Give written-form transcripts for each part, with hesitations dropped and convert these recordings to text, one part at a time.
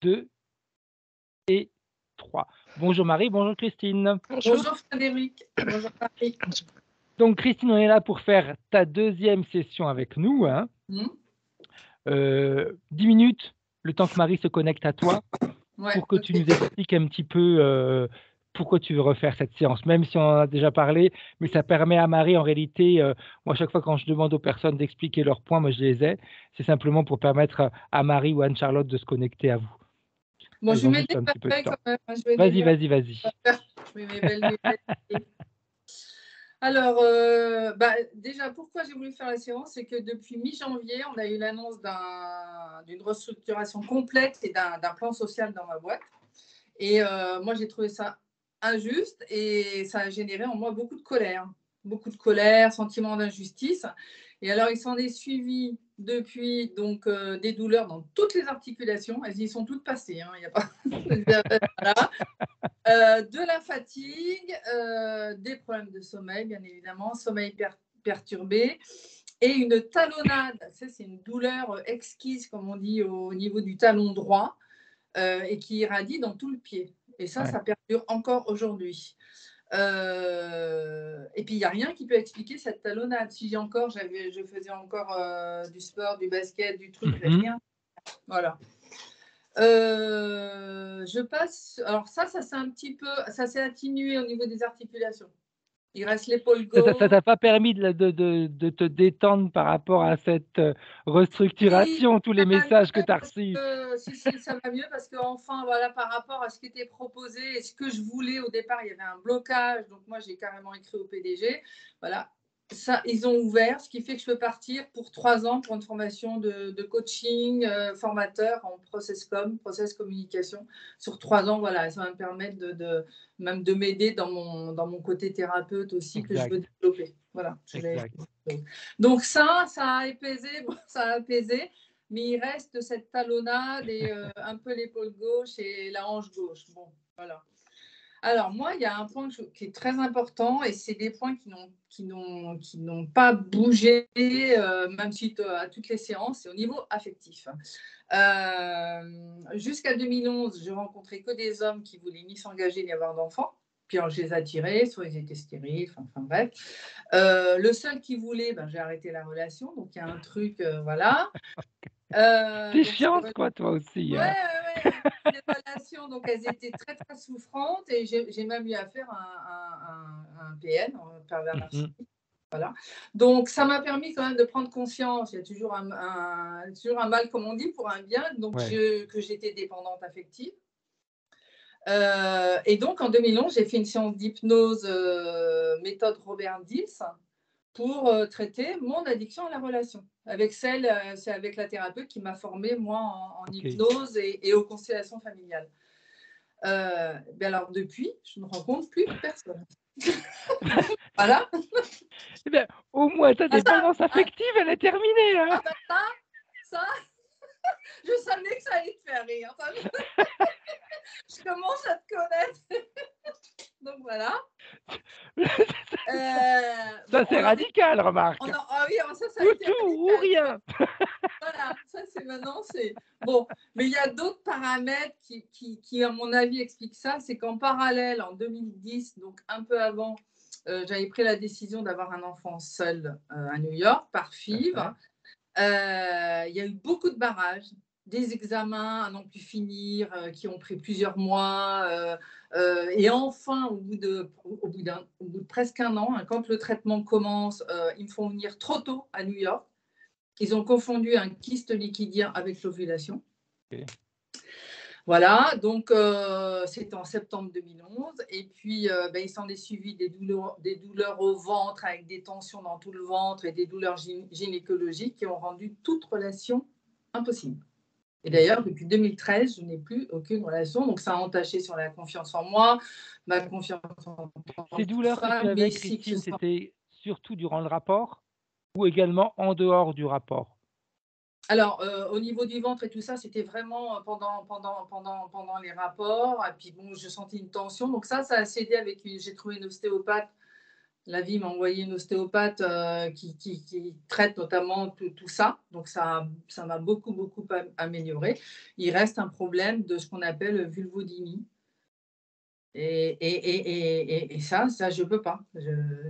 2 et 3. Bonjour Marie, bonjour Christine. Bonjour. Bonjour Frédéric. Bonjour Marie. Donc Christine, on est là pour faire ta deuxième session avec nous. 10 minutes, le temps que Marie se connecte à toi, Ouais, pour que ok. tu nous expliques un petit peu pourquoi tu veux refaire cette séance, même si on en a déjà parlé, mais ça permet à Marie, en réalité, moi, à chaque fois quand je demande aux personnes d'expliquer leurs points, moi je les ai, c'est simplement pour permettre à Marie ou Anne-Charlotte de se connecter à vous. Bon, Elles je ont vais juste m'aider un petit peu de quand temps. même. Je vais Vas-y, déjà vas-y. faire. Je mets mes belles lunettes. Alors, déjà, pourquoi j'ai voulu faire la séance, c'est que depuis mi-janvier, on a eu l'annonce d'une restructuration complète et d'un plan social dans ma boîte. Et moi, j'ai trouvé ça injuste et ça a généré en moi beaucoup de colère, sentiment d'injustice. Et alors, il s'en est suivi depuis donc des douleurs dans toutes les articulations. Elles y sont toutes passées. Il y a pas voilà. De la fatigue, des problèmes de sommeil, bien évidemment, sommeil perturbé et une talonnade. Ça, c'est une douleur exquise, comme on dit, au niveau du talon droit et qui irradie dans tout le pied. Et ça, Ouais. ça perdure encore aujourd'hui. Et puis, il n'y a rien qui peut expliquer cette talonnade. Si je faisais encore du sport, du basket, du truc, rien. Voilà. Je passe. Alors ça s'est un petit peu, ça s'est atténué au niveau des articulations. Il reste l'épaule gauche. Ça t'a pas permis de te détendre par rapport à cette restructuration, tous les messages que tu as reçus? Si, ça va mieux parce que enfin, voilà, par rapport à ce qui était proposé et ce que je voulais au départ, il y avait un blocage. Donc moi, j'ai carrément écrit au PDG. Voilà. Ça, ils ont ouvert, ce qui fait que je peux partir pour 3 ans pour une formation de coaching formateur en process communication sur 3 ans. Voilà, ça va me permettre même de m'aider dans mon côté thérapeute aussi que je veux développer. Voilà. Donc ça a apaisé, mais il reste cette talonnade et un peu l'épaule gauche et la hanche gauche. Bon, voilà. Alors moi, il y a un point qui est très important et c'est des points qui n'ont pas bougé, même suite à toutes les séances, c'est au niveau affectif. Jusqu'à 2011, je rencontrais que des hommes qui voulaient ni s'engager ni avoir d'enfants. Puis je les attirais, soit ils étaient stériles, enfin bref. Le seul qui voulait, j'ai arrêté la relation. Donc il y a un truc, voilà. T'es chiante, quoi, toi aussi. Ouais. Les relations, donc elles étaient très très souffrantes et j'ai même eu affaire à un PN, un pervers narcissique. Voilà. Donc ça m'a permis quand même de prendre conscience. Il y a toujours un mal, comme on dit, pour un bien. Donc que j'étais dépendante affective. Et donc en 2011, j'ai fait une séance d'hypnose méthode Robert Dills pour traiter mon addiction à la relation. C'est avec la thérapeute qui m'a formée, moi, en hypnose et aux constellations familiales. Alors, depuis, je ne rencontre plus personne. Voilà. Eh bien, au moins, ta dépendance affective, elle est terminée. Hein. Ça, je savais que ça allait te faire rire. Je commence à te connaître. Donc, voilà. Ça, c'est radical, remarque. Ça a ou été tout, ou rien. Voilà, ça c'est maintenant, c'est bon. Mais il y a d'autres paramètres qui, à mon avis, expliquent ça. C'est qu'en parallèle, en 2010, donc un peu avant, j'avais pris la décision d'avoir un enfant seul à New York, par FIV. Il y a eu beaucoup de barrages, des examens à n'en plus finir, qui ont pris plusieurs mois. Et enfin, au bout de presque un an, quand le traitement commence, ils me font venir trop tôt à New York. Ils ont confondu un kyste liquidien avec l'ovulation. Voilà, donc c'était en septembre 2011. Et puis, il s'en est suivi des douleurs au ventre avec des tensions dans tout le ventre et des douleurs gynécologiques qui ont rendu toute relation impossible. Et d'ailleurs, depuis 2013, je n'ai plus aucune relation. Donc, ça a entaché sur la confiance en moi, ma confiance en Ces douleurs que tu avais, Christine, c'était surtout durant le rapport ou également en dehors du rapport? Alors, au niveau du ventre et tout ça, c'était vraiment pendant les rapports. Et puis, bon, je sentais une tension. Donc ça a cédé j'ai trouvé une ostéopathe La vie m'a envoyé une ostéopathe qui traite notamment tout ça. Donc, ça m'a beaucoup, beaucoup amélioré. Il reste un problème de ce qu'on appelle vulvodynie. Et ça, je peux pas.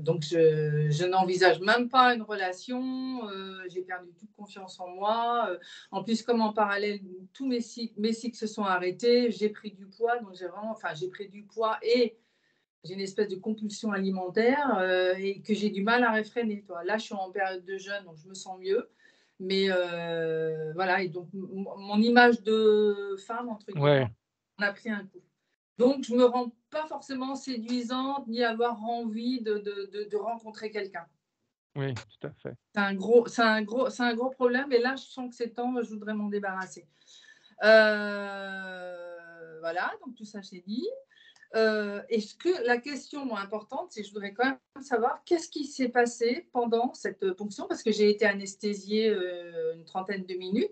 Donc, je n'envisage même pas une relation. J'ai perdu toute confiance en moi. En plus, comme en parallèle, tous mes cycles se sont arrêtés. J'ai pris du poids. Donc, j'ai pris du poids et j'ai une espèce de compulsion alimentaire et que j'ai du mal à réfréner. Toi. Là, je suis en période de jeûne, donc je me sens mieux. Mais voilà, et donc mon image de femme, entre guillemets, Ouais, on a pris un coup. Donc, je ne me rends pas forcément séduisante ni avoir envie de rencontrer quelqu'un. oui, tout à fait. C'est un gros problème et là, je sens que c'est temps, je voudrais m'en débarrasser. Voilà, donc tout ça, c'est dit. Est-ce que la question importante, c'est je voudrais quand même savoir qu'est-ce qui s'est passé pendant cette ponction, parce que j'ai été anesthésiée une trentaine de minutes,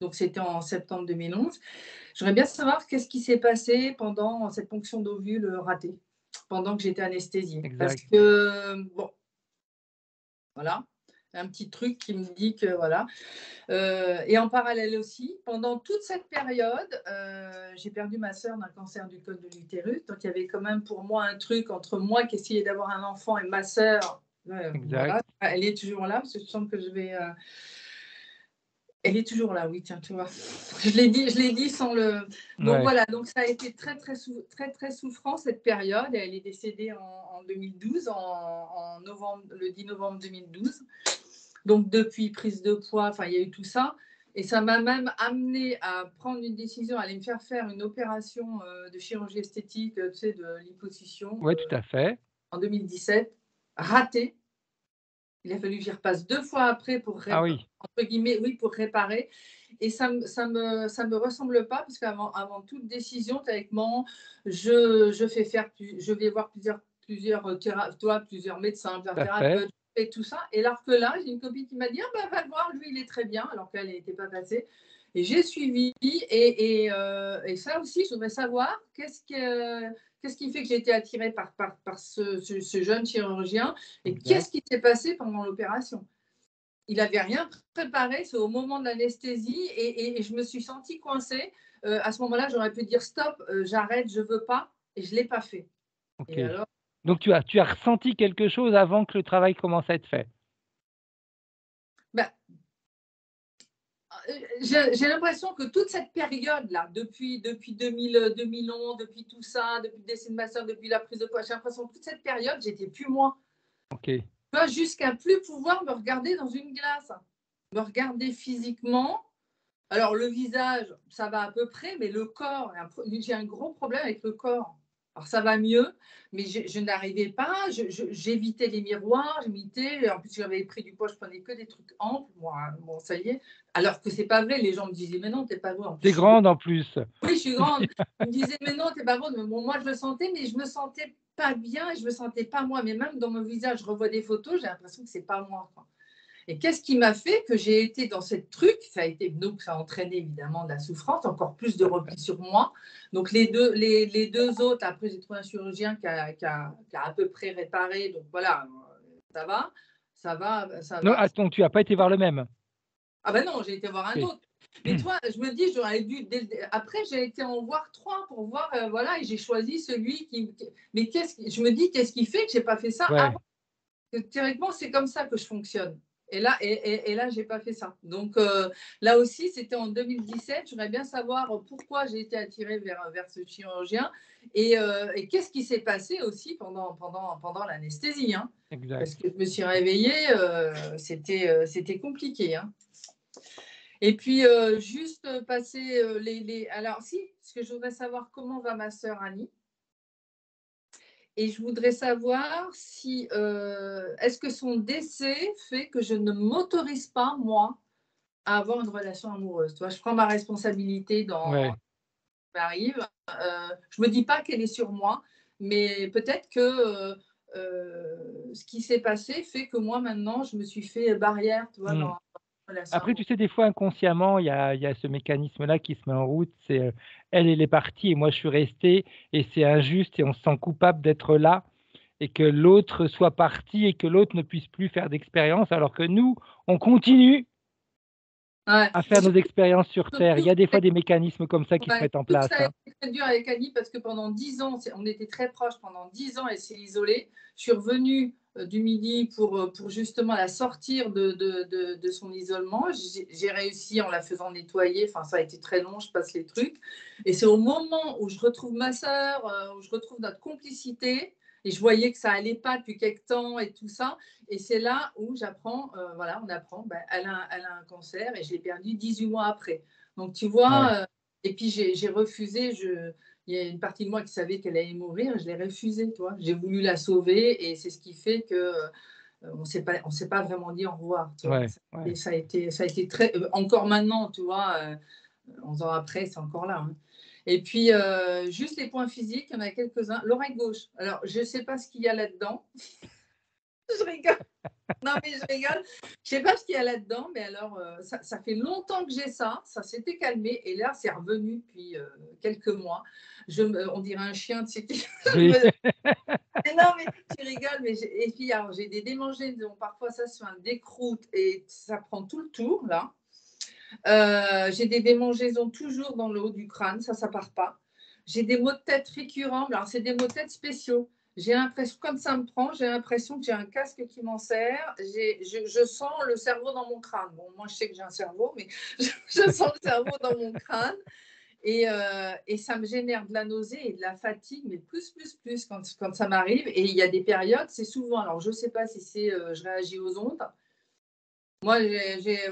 donc c'était en septembre 2011. J'aimerais bien savoir qu'est-ce qui s'est passé pendant cette ponction d'ovule ratée, pendant que j'étais anesthésiée. Parce Exact. que, bon, voilà, un petit truc qui me dit que, voilà. Et en parallèle aussi, pendant toute cette période, j'ai perdu ma sœur d'un cancer du col de l'utérus. Donc, il y avait quand même pour moi un truc entre moi qui essayais d'avoir un enfant et ma sœur. Exact. Voilà, elle est toujours là, parce que je sens que je vais. Elle est toujours là, oui, tiens, tu vois. Je l'ai dit sans le. Donc Ouais. voilà, donc ça a été très souffrant cette période. Elle est décédée en 2012, novembre, le 10 novembre 2012. Donc depuis prise de poids, enfin il y a eu tout ça. Et ça m'a même amené à prendre une décision, à aller me faire une opération de chirurgie esthétique, tu sais, de liposuction Ouais, tout à fait. en 2017, ratée. Il a fallu que j'y repasse 2 fois après pour Ah oui, entre guillemets, oui, pour réparer. Et ça me ressemble pas parce qu'avant toute décision, théoriquement, je vais voir plusieurs médecins, plusieurs tout à fait. thérapeutes et tout ça. Et alors que là, j'ai une copine qui m'a dit: «Ah bah, va le voir, lui, il est très bien», alors qu'elle n'était pas passée. Et j'ai suivi et ça aussi, je voudrais savoir qu'est-ce qui fait que j'ai été attirée par ce jeune chirurgien et Exact. qu'est-ce qui s'est passé pendant l'opération? Il n'avait rien préparé, c'est au moment de l'anesthésie et je me suis sentie coincée. À ce moment-là, j'aurais pu dire stop, j'arrête, je ne veux pas, et je ne l'ai pas fait. OK. Et alors, Donc tu as ressenti quelque chose avant que le travail commence à être fait? bah, j'ai l'impression que toute cette période-là, depuis 2011, depuis tout ça, depuis le décès de ma soeur, depuis la prise de poids, j'ai l'impression que toute cette période, j'étais plus moi. OK. Tu vois, jusqu'à plus pouvoir me regarder dans une glace, me regarder physiquement. Alors, le visage, ça va à peu près, mais le corps, j'ai un gros problème avec le corps. Alors, ça va mieux, mais je n'arrivais pas, j'évitais les miroirs, en plus, j'avais pris du poids, je prenais que des trucs amples, moi, bon, ça y est. Alors que c'est pas vrai, les gens me disaient, mais non, t'es pas grande. En plus, Tu es grande en plus. oui, je suis grande. Ils me disaient, mais non, t'es pas grande. Mais bon, moi, je le sentais, mais je me sentais pas bien et je me sentais pas moi. Mais même dans mon visage, je revois des photos, j'ai l'impression que c'est pas moi, quoi. Et qu'est-ce qui m'a fait que j'ai été dans cette truc? Donc ça a entraîné évidemment de la souffrance, encore plus de repli sur moi. Donc les deux autres, après j'ai trouvé un chirurgien qui a à peu près réparé. Donc voilà, ça va, ça Non, va. attends, tu as pas été voir le même? Ah ben non, j'ai été voir un OK. autre. Mais toi, je me dis, j'aurais dû. Après, j'ai été en voir trois pour voir, voilà, et j'ai choisi celui qui. Mais je me dis, qu'est-ce qui fait que j'ai pas fait ça Ouais. avant? Théoriquement, c'est comme ça que je fonctionne. Et là, j'ai pas fait ça. Donc là aussi, c'était en 2017. J'aimerais bien savoir pourquoi j'ai été attirée vers ce chirurgien et qu'est-ce qui s'est passé aussi pendant l'anesthésie. Hein. Exact. Parce que je me suis réveillée, c'était compliqué. Hein. Et puis, juste passer Alors, si, parce que je voudrais savoir comment va ma sœur Annie. Et je voudrais savoir si, est-ce que son décès fait que je ne m'autorise pas, moi, à avoir une relation amoureuse. Tu vois, je prends ma responsabilité dans ce Ouais. qui m'arrive. Je ne me dis pas qu'elle est sur moi, mais peut-être que ce qui s'est passé fait que moi, maintenant, je me suis fait barrière, tu vois, Mmh. dans la relation Après, tu amoureuse. sais, des fois, inconsciemment, il y a ce mécanisme-là qui se met en route. C'est, elle est partie et moi, je suis resté et c'est injuste et on se sent coupable d'être là et que l'autre soit parti et que l'autre ne puisse plus faire d'expérience, alors que nous, on continue Ouais. à faire nos expériences sur Terre. Il y a des fois Ouais. des mécanismes comme ça qui se mettent en place. Ça a été très dur avec Annie parce que pendant 10 ans, on était très proches, pendant 10 ans, elle s'est isolée. Je suis revenue du Midi pour justement la sortir de son isolement. J'ai réussi en la faisant nettoyer, enfin ça a été très long, je passe les trucs. Et c'est au moment où je retrouve ma sœur, où je retrouve notre complicité, et je voyais que ça allait pas depuis quelque temps et tout ça. Et c'est là où j'apprends, voilà, on apprend, elle a un cancer et je l'ai perdu 18 mois après. Donc tu vois, et puis j'ai refusé, il y a une partie de moi qui savait qu'elle allait mourir, je l'ai refusé, toi. J'ai voulu la sauver et c'est ce qui fait que on ne s'est pas vraiment dit au revoir. Tu vois. Et ça a été très. Encore maintenant, tu vois, 11 ans après, c'est encore là. Hein. Et puis, juste les points physiques, il y en a quelques-uns. L'oreille gauche. Alors, je ne sais pas ce qu'il y a là-dedans. Je rigole. Non, mais je rigole. Je ne sais pas ce qu'il y a là-dedans, mais alors, ça fait longtemps que j'ai ça. Ça s'était calmé. Et là, c'est revenu depuis quelques mois. On dirait un chien, tu sais. Oui. Non, mais tu rigoles. Et puis, alors, j'ai des démangeaisons. Parfois, ça se fait un décroute et ça prend tout le tour, là. J'ai des démangeaisons toujours dans le haut du crâne. Ça part pas. J'ai des maux de tête récurrents. Alors, c'est des maux de tête spéciaux. J'ai l'impression, comme ça me prend, j'ai l'impression que j'ai un casque qui m'en sert. Je sens le cerveau dans mon crâne. Bon, moi, je sais que j'ai un cerveau, mais je sens le cerveau dans mon crâne. Et ça me génère de la nausée et de la fatigue, mais plus quand ça m'arrive. Et il y a des périodes, c'est souvent, alors je ne sais pas si c'est je réagis aux ondes. Moi, j'essaie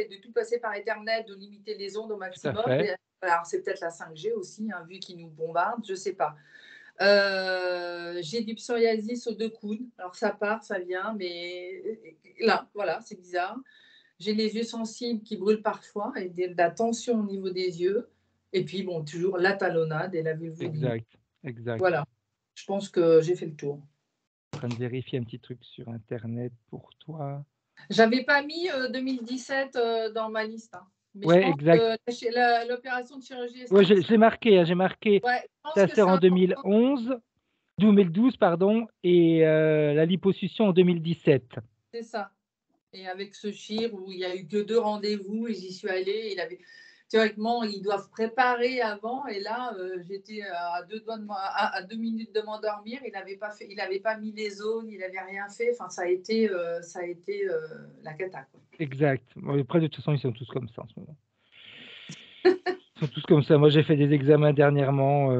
de tout passer par Ethernet, de limiter les ondes au maximum. Alors, c'est peut-être la 5G aussi, hein, vu qu'ils nous bombardent, je ne sais pas. J'ai du psoriasis aux 2 coudes. Alors, ça part, ça vient, mais là, voilà, c'est bizarre. J'ai les yeux sensibles qui brûlent parfois et de la tension au niveau des yeux. Et puis, bon, toujours la talonnade et la vulvodynie. Exact. Voilà, je pense que j'ai fait le tour. Je suis en train de vérifier un petit truc sur Internet pour toi. J'avais pas mis 2017 dans ma liste. Hein. Mais Ouais, je pense exact. que l'opération de chirurgie Ouais, esthétique. j'ai marqué, j'ai marqué ta sœur en 2012, pardon, et la liposuction en 2017. C'est ça. Et avec ce chir où il n'y a eu que 2 rendez-vous et j'y suis allée, théoriquement, ils doivent préparer avant. Et là, j'étais à 2 minutes de m'endormir. Il n'avait pas mis les zones, il n'avait rien fait. Enfin, ça a été la cata. Quoi. Exact. Après, de toute façon, ils sont tous comme ça en ce moment. Ils sont tous comme ça. Moi, j'ai fait des examens dernièrement.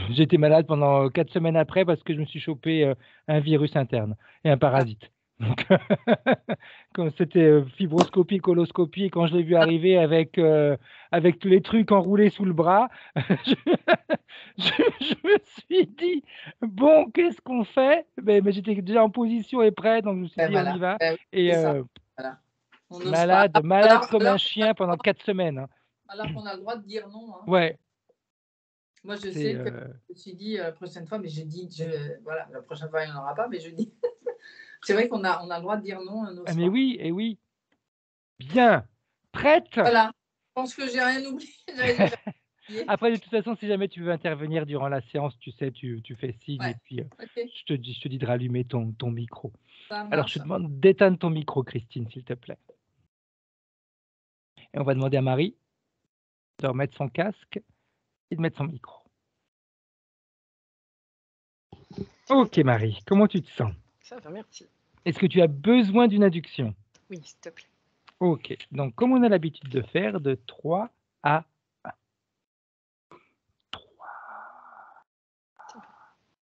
J'étais malade pendant 4 semaines après parce que je me suis chopé un virus interne et un parasite. Donc, quand c'était fibroscopie, coloscopie, et quand je l'ai vu arriver avec tous les trucs enroulés sous le bras, je me suis dit, bon, qu'est-ce qu'on fait? Mais j'étais déjà en position et prêt, donc je me suis dit, on y va. Et voilà. malade comme un chien pendant 4 semaines. Hein. Alors qu'on a le droit de dire non. Hein. Ouais. Moi, je sais que je me suis dit la prochaine fois, mais voilà, la prochaine fois, il n'y en aura pas, mais je dis. C'est vrai qu'on a le droit de dire non à nos soins. Mais oui, et oui. Bien. Prête? Voilà. Je pense que j'ai rien oublié. Après, de toute façon, si jamais tu veux intervenir durant la séance, tu sais, tu fais signe et puis je te dis de rallumer ton micro. Alors, je te demande d'éteindre ton micro, Christine, s'il te plaît. Et on va demander à Marie de remettre son casque et de mettre son micro. Ok, Marie, comment tu te sens? Ça va, merci. Est-ce que tu as besoin d'une induction? Oui, s'il te plaît. Ok, donc comme on a l'habitude de faire, de 3 à 1. 3.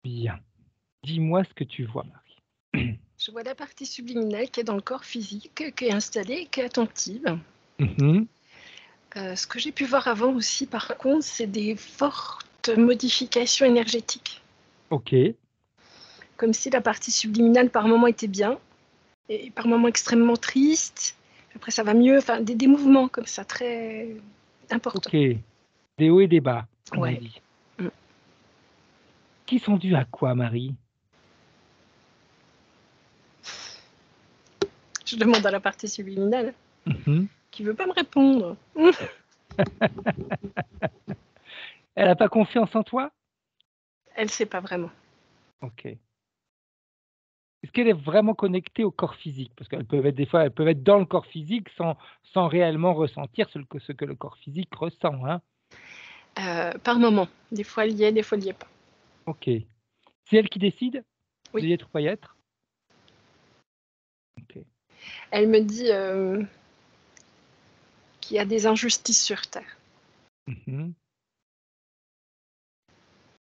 Bien. Dis-moi ce que tu vois, Marie. Je vois la partie subliminale qui est dans le corps physique, qui est installée, qui est attentive. Ce que j'ai pu voir avant aussi, par contre, c'est des fortes modifications énergétiques. Ok. Comme si la partie subliminale, par moments, était bien, et par moments extrêmement triste. Après, ça va mieux. Enfin, des mouvements comme ça, très importants. Ok. Des hauts et des bas, comme on Ouais. dit. Qui sont dus à quoi, Marie? Je demande à la partie subliminale, qui ne veut pas me répondre. Elle n'a pas confiance en toi? Elle ne sait pas vraiment. Ok. Est-ce qu'elle est vraiment connectée au corps physique? Parce qu'elles peuvent être des fois, elles peuvent être dans le corps physique sans réellement ressentir ce que le corps physique ressent, hein? Par moment. Des fois, elle y est, des fois, elle y est pas. Ok. C'est elle qui décide Oui. d'y être ou pas y être? Ok. Elle me dit qu'il y a des injustices sur Terre. Mhm.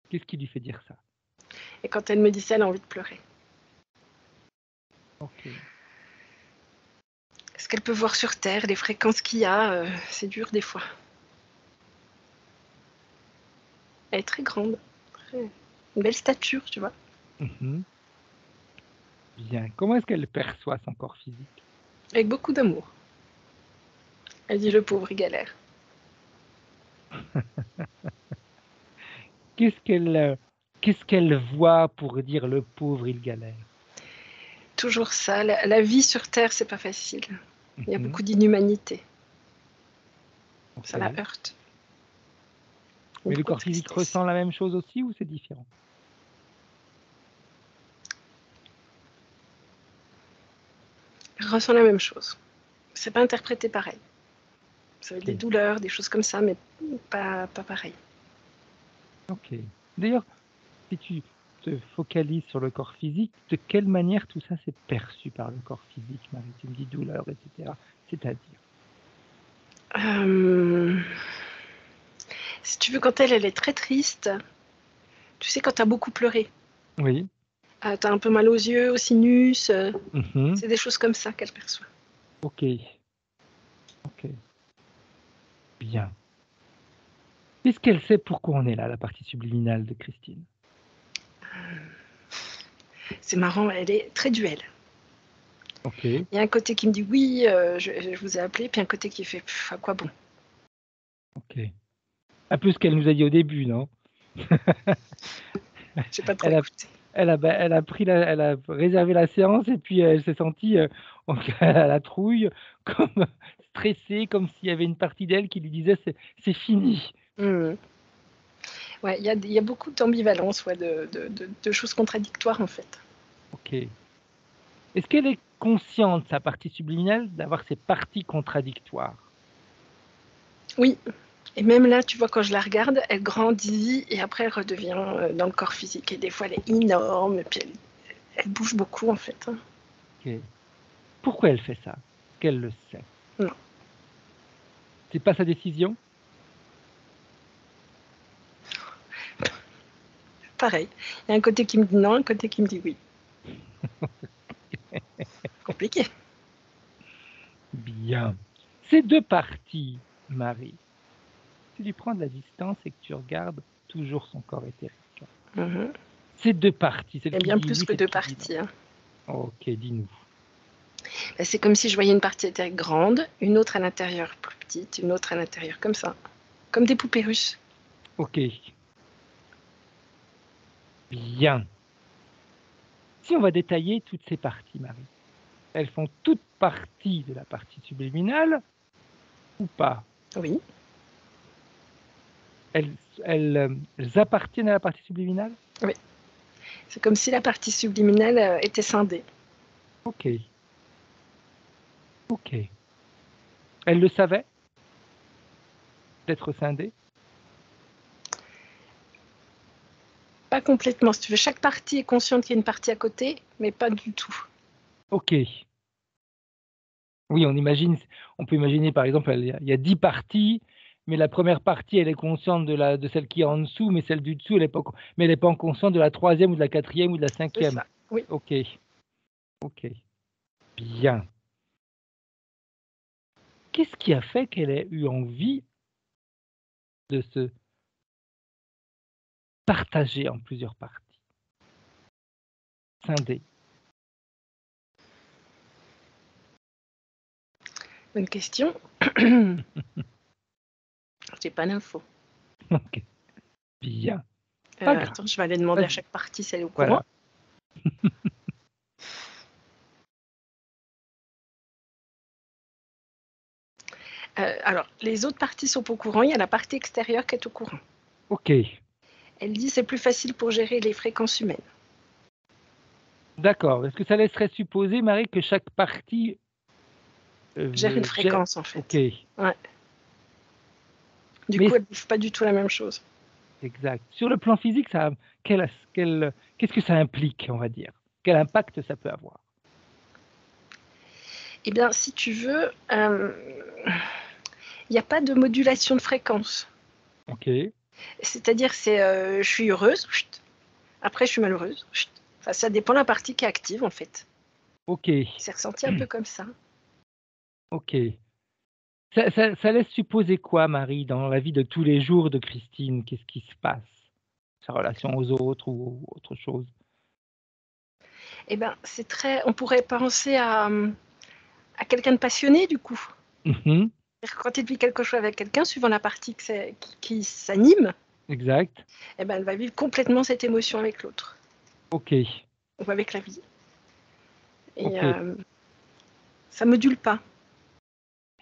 Qu'est-ce qui lui fait dire ça? Et quand elle me dit ça, elle a envie de pleurer. Ok. Ce qu'elle peut voir sur Terre, les fréquences qu'il y a, c'est dur des fois. Elle est très grande, une belle stature, tu vois. Mhm. Bien. Comment est-ce qu'elle perçoit son corps physique? Avec beaucoup d'amour. Elle dit le pauvre, il galère. Qu'est-ce qu'elle voit pour dire le pauvre, il galère? Toujours ça. La vie sur Terre, c'est pas facile. Il y a Mhm. beaucoup d'inhumanité. Ça la Ok. heurte. Mais le Beaucoup de corps physique tristesse. ressent la même chose aussi ou c'est différent? Elle ressent la même chose. C'est pas interprété pareil. Ça va être Ok. des douleurs, des choses comme ça, mais pas pareil. Ok. D'ailleurs, si tu te focalises sur le corps physique, de quelle manière tout ça s'est perçu par le corps physique, Marie? Tu me dis douleur, etc. C'est-à-dire? Si tu veux, quand elle est très triste, tu sais, quand tu as beaucoup pleuré, Oui. tu as un peu mal aux yeux, au sinus, Mhm. c'est des choses comme ça qu'elle perçoit. Ok. Ok. Bien. Qu'est-ce qu'elle sait pourquoi on est là, la partie subliminale de Christine? C'est marrant, elle est très duel. Ok. Il y a un côté qui me dit oui, je vous ai appelé, puis un côté qui fait à quoi bon. Ok. Un peu ce qu'elle nous a dit au début, non? J'ai pas trop Elle a, écouté. elle a réservé la séance et puis elle s'est sentie à la trouille, comme stressée, comme s'il y avait une partie d'elle qui lui disait c'est fini. Ouais, il y a beaucoup d'ambivalence, ouais, de choses contradictoires en fait. Ok. Est-ce qu'elle est consciente, sa partie subliminale, d'avoir ces parties contradictoires? Oui, et même là, tu vois, quand je la regarde, elle grandit et après elle redevient dans le corps physique. Et des fois, elle est énorme, et puis elle bouge beaucoup en fait. Hein. Ok. Pourquoi elle fait ça? Est-ce qu'elle le sait? Non, C'est pas sa décision? pareil. Il y a un côté qui me dit non, un côté qui me dit oui. Compliqué. Bien. Ces deux parties, Marie, si tu prends de la distance et que tu regardes toujours son corps éthérique, Mhm. ces deux parties, celle Il y a qui bien dit plus oui, que celle deux qui dit non. parties. Hein. Ok, dis-nous. Bah, c'est comme si je voyais une partie éthérique grande, une autre à l'intérieur plus petite, une autre à l'intérieur comme ça. Comme des poupées russes. Ok. Bien. Si on va détailler toutes ces parties, Marie, elles font toutes partie de la partie subliminale ou pas? Oui. Elles appartiennent à la partie subliminale? Oui. C'est comme si la partie subliminale était scindée. Ok. Ok. Elle le savait d'être scindée? Pas complètement. Si tu veux, chaque partie est consciente qu'il y a une partie à côté, mais pas du tout. Ok. Oui, on peut imaginer par exemple, il y a 10 parties, mais la première partie, elle est consciente de celle qui est en dessous, mais celle du dessous, elle est pas consciente de la troisième ou de la quatrième ou de la C'est cinquième. ça. Oui. Ok. Ok. Bien. Qu'est-ce qui a fait qu'elle ait eu envie de se partager en plusieurs parties, scindées? Bonne question. J'ai pas d'infos. Ok. Bien. Pas grave. Attends, je vais aller demander à Vas-y. chaque partie si elle est au courant. Voilà. Alors, les autres parties sont pas au courant. Il y a la partie extérieure qui est au courant. Ok. Elle dit c'est plus facile pour gérer les fréquences humaines. D'accord. Est-ce que ça laisserait supposer, Marie, que chaque partie Gère une gère... fréquence, en Ok, fait. Ouais. Du mais coup, elle ne bouffe pas du tout la même chose. exact. Sur le plan physique, qu'est-ce que ça implique, on va dire? Quel impact ça peut avoir? Eh bien, si tu veux, il n'y a pas de modulation de fréquence. Ok, C'est-à-dire, je suis heureuse, chut, après je suis malheureuse. Chut. Enfin, ça dépend de la partie qui est active, en fait. ok, C'est ressenti un peu comme ça. ok. Ça laisse supposer quoi, Marie, dans la vie de tous les jours de Christine? Qu'est-ce qui se passe? Sa relation aux autres ou autre chose? Eh bien, on pourrait penser à quelqu'un de passionné, du coup. Mhm, Quand tu vis quelque chose avec quelqu'un, suivant la partie qui s'anime, exact. eh ben, elle va vivre complètement cette émotion avec l'autre, Ok, ou avec la vie. Et ok. ça module pas.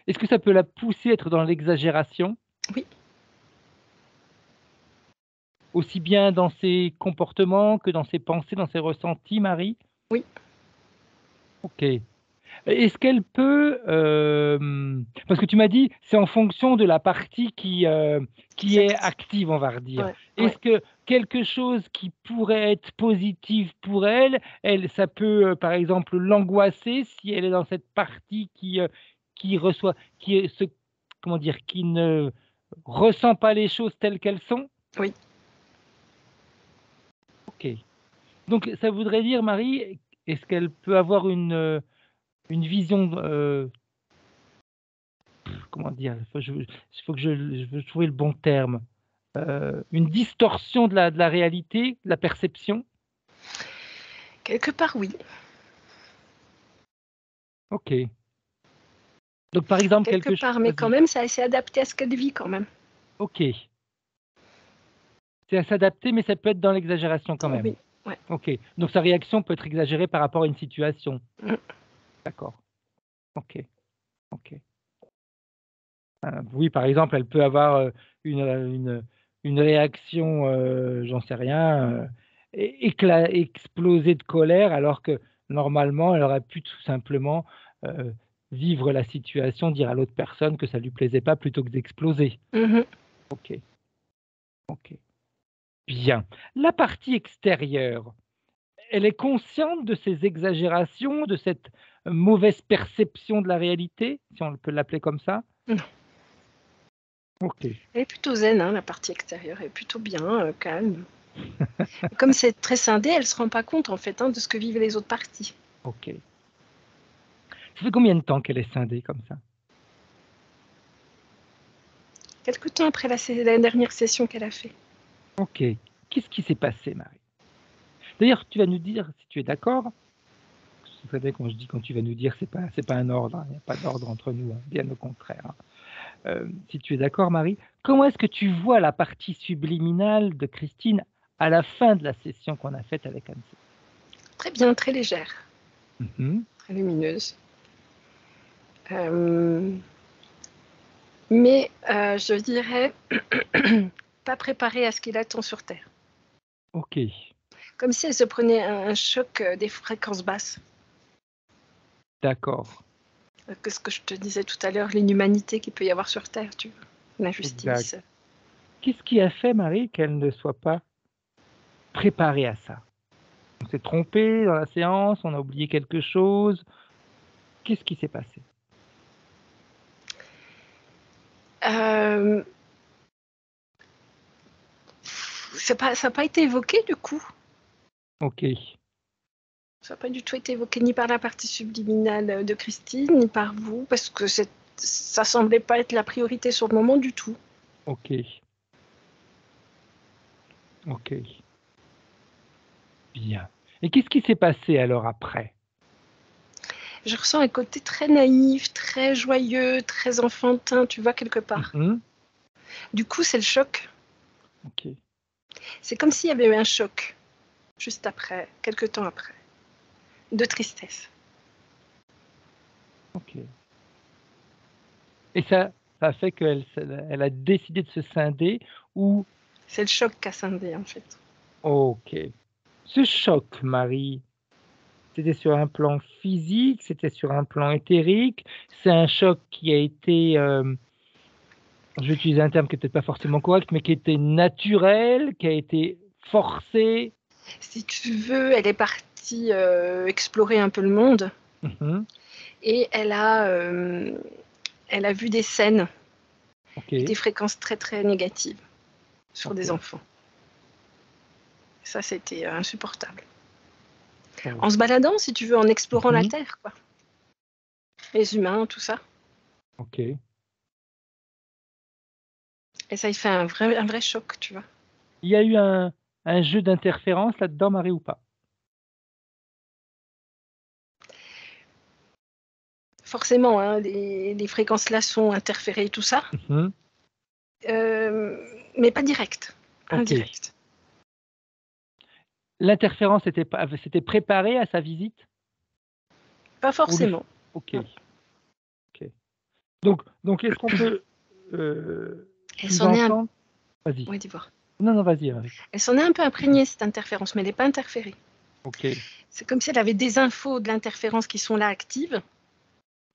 Est-ce que ça peut la pousser à être dans l'exagération, Oui, aussi bien dans ses comportements que dans ses pensées, dans ses ressentis, Marie? oui. Ok. Est-ce qu'elle peut, parce que tu m'as dit, c'est en fonction de la partie qui est Exact. active, on va dire. Ouais, ouais. Est-ce que quelque chose qui pourrait être positif pour elle, ça peut, par exemple, l'angoisser si elle est dans cette partie qui reçoit, qui est comment dire, qui ne ressent pas les choses telles qu'elles sont? Oui. Ok. Donc, ça voudrait dire, Marie, est-ce qu'elle peut avoir une vision, comment dire? Il faut que je veux trouver le bon terme. Une distorsion de la réalité, de la perception? Quelque part, oui. OK. Donc par exemple Quelque quelque ch part, mais quand vas-y. même, c'est assez adapté à ce qu'elle vit quand même. OK. C'est à s'adapter, mais ça peut être dans l'exagération quand même? Oui, ouais. OK. Donc sa réaction peut être exagérée par rapport à une situation? Mm. D'accord. OK, OK. Oui, par exemple, elle peut avoir, une réaction, j'en sais rien, exploser de colère alors que normalement, elle aurait pu tout simplement, heu, vivre la situation, dire à l'autre personne que ça lui plaisait pas plutôt que d'exploser. Mhm. OK, OK. Bien. La partie extérieure, elle est consciente de ces exagérations, de cette mauvaise perception de la réalité, si on peut l'appeler comme ça? Non. OK. Elle est plutôt zen, hein, la partie extérieure. Elle est plutôt bien, calme. Et comme c'est très scindé, elle ne se rend pas compte, en fait, hein, de ce que vivent les autres parties. OK. Ça fait combien de temps qu'elle est scindée comme ça? Quelque temps après la dernière session qu'elle a fait. OK. Qu'est-ce qui s'est passé, Marie? D'ailleurs, tu vas nous dire, si tu es d'accord, ce serait bien quand je dis quand tu vas nous dire, c'est pas un ordre, hein, il n'y a pas d'ordre entre nous, hein, bien au contraire, hein. Si tu es d'accord, Marie, comment est-ce que tu vois la partie subliminale de Christine à la fin de la session qu'on a faite avec Anne-Sophie? Très bien, très légère, Mmh. très lumineuse. Euh, mais je dirais pas préparée à ce qu'il attend sur Terre. OK, Comme si elle se prenait un choc des fréquences basses. d'accord, Que ce que je te disais tout à l'heure, l'inhumanité qu'il peut y avoir sur Terre, tu vois. exact. L'injustice. Qu'est-ce qui a fait, Marie, qu'elle ne soit pas préparée à ça? On s'est trompé dans la séance, on a oublié quelque chose? Qu'est-ce qui s'est passé? Euh, ça n'a pas été évoqué du coup. OK. Ça n'a pas du tout été évoqué ni par la partie subliminale de Christine, ni par vous, parce que ça semblait pas être la priorité sur le moment du tout. OK, OK, bien. Et qu'est-ce qui s'est passé alors après? Je ressens un côté très naïf, très joyeux, très enfantin, tu vois, quelque part. Mmh. Du coup, c'est le choc. OK, C'est comme s'il y avait eu un choc, juste après, quelque temps après, de tristesse. OK. Et ça a fait elle a décidé de se scinder ou C'est le choc qui a scindé, en fait. OK. Ce choc, Marie, C'était sur un plan physique, c'était sur un plan éthérique. C'est un choc qui a été, je vais utiliser un terme qui n'est peut-être pas forcément correct, mais qui était naturel, qui a été forcé. Si tu veux, elle est partie explorer un peu le monde Mhm. et elle a vu des scènes Ok. et des fréquences très très négatives sur des Ok. enfants. Ça, c'était insupportable. Oh. En se baladant, si tu veux, en explorant la Mhm. Terre, quoi. Les humains, tout ça. Ok. Et ça, il fait un vrai choc, tu vois. Il y a eu un jeu d'interférence là-dedans, Marie, ou pas? Forcément, hein, les fréquences là sont interférées, tout ça, Mhm. mais pas direct, Ok. indirect. L'interférence s'était préparée à sa visite? Pas Ou le... forcément. Ok. Non. Ok. Donc est-ce qu'on peut Elle s'en est un... sous-entendre? Vas-y. Oui, dis voir. Non, non, vas-y, Marie. Elle s'en est un peu imprégnée, cette interférence, mais elle n'est pas interférée. Ok. C'est comme si elle avait des infos de l'interférence qui sont là actives,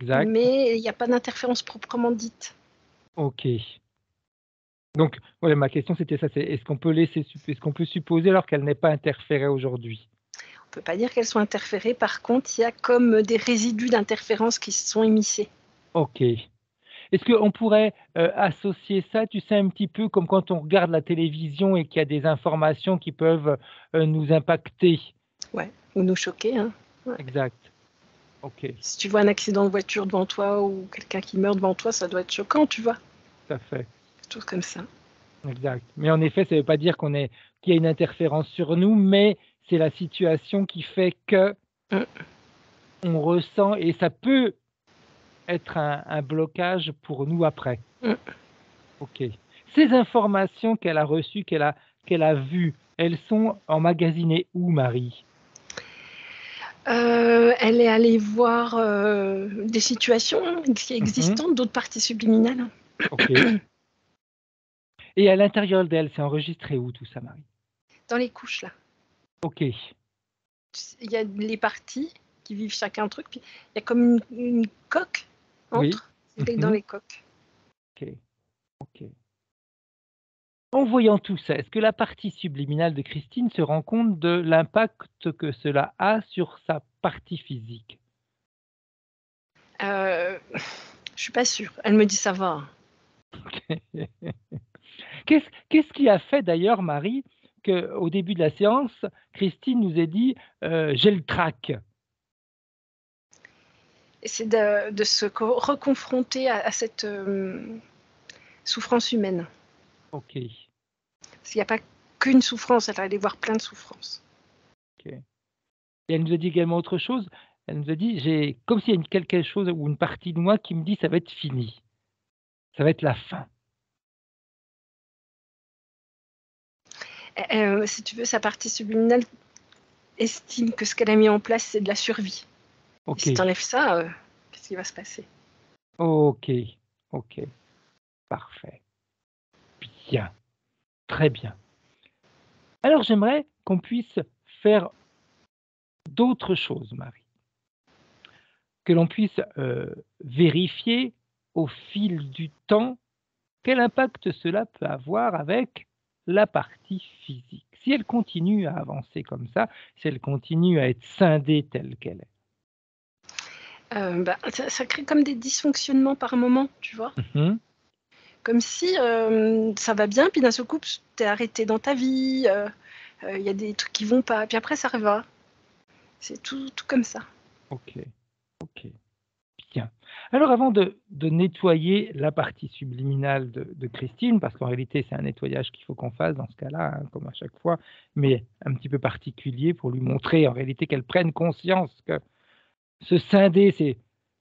Exact. mais il n'y a pas d'interférence proprement dite. Ok. Donc, voilà, ma question c'était ça, c'est est-ce qu'on peut supposer alors qu'elle n'est pas interférée aujourd'hui? On ne peut pas dire qu'elles sont interférées, par contre, il y a comme des résidus d'interférence qui se sont émissés. Ok. Est-ce qu'on pourrait associer ça, tu sais, un petit peu comme quand on regarde la télévision et qu'il y a des informations qui peuvent nous impacter? Ouais, ou nous choquer, hein. Ouais. Exact. Ok, Si tu vois un accident de voiture devant toi ou quelqu'un qui meurt devant toi, ça doit être choquant, tu vois. tout à fait. Des choses comme ça. Exact. Mais en effet, ça ne veut pas dire qu'il y a une interférence sur nous, mais c'est la situation qui fait que Mm. on ressent et ça peut être un blocage pour nous après. Mm. Ok. Ces informations qu'elle a reçues, qu'elle a vues, elles sont emmagasinées où, Marie? Elle est allée voir des situations Mhm. existantes, d'autres parties subliminales. Ok. Et à l'intérieur d'elle, c'est enregistré où tout ça, Marie? Dans les couches, là. Ok. Il y a les parties qui vivent chacun un truc, puis il y a comme une coque Oui. entre. C'est dans Mhm. les coques. Ok. Ok. En voyant tout ça, est-ce que la partie subliminale de Christine se rend compte de l'impact que cela a sur sa partie physique? Je suis pas sûre. Elle me dit ça va. Qu'est-ce qui a fait d'ailleurs, Marie, qu'au début de la séance, Christine nous ait dit j'ai le trac? Et c'est de se reconfronter à cette souffrance humaine. Ok, Parce qu'il n'y a pas qu'une souffrance, elle va aller voir plein de souffrances. ok. Et elle nous a dit également autre chose. Elle nous a dit j'ai comme s'il y a quelque chose ou une partie de moi qui me dit ça va être fini, ça va être la fin. Si tu veux, sa partie subliminale estime que ce qu'elle a mis en place, c'est de la survie. Et Ok, si tu enlèves ça, qu'est-ce qui va se passer? ok, ok, parfait, bien, très bien. Alors j'aimerais qu'on puisse faire d'autres choses, Marie, que l'on puisse vérifier au fil du temps quel impact cela peut avoir avec la partie physique. Si elle continue à avancer comme ça, si elle continue à être scindée telle qu'elle est. Ça crée comme des dysfonctionnements par moment, tu vois? Mhm. Comme si ça va bien, puis d'un seul coup, tu es arrêté dans ta vie, il y a des trucs qui vont pas, puis après ça reva. C'est tout comme ça. Ok, ok, bien. Alors avant de nettoyer la partie subliminale de Christine, parce qu'en réalité c'est un nettoyage qu'il faut qu'on fasse dans ce cas-là, hein, comme à chaque fois, mais un petit peu particulier pour lui montrer en réalité qu'elle prenne conscience que se scinder, c'est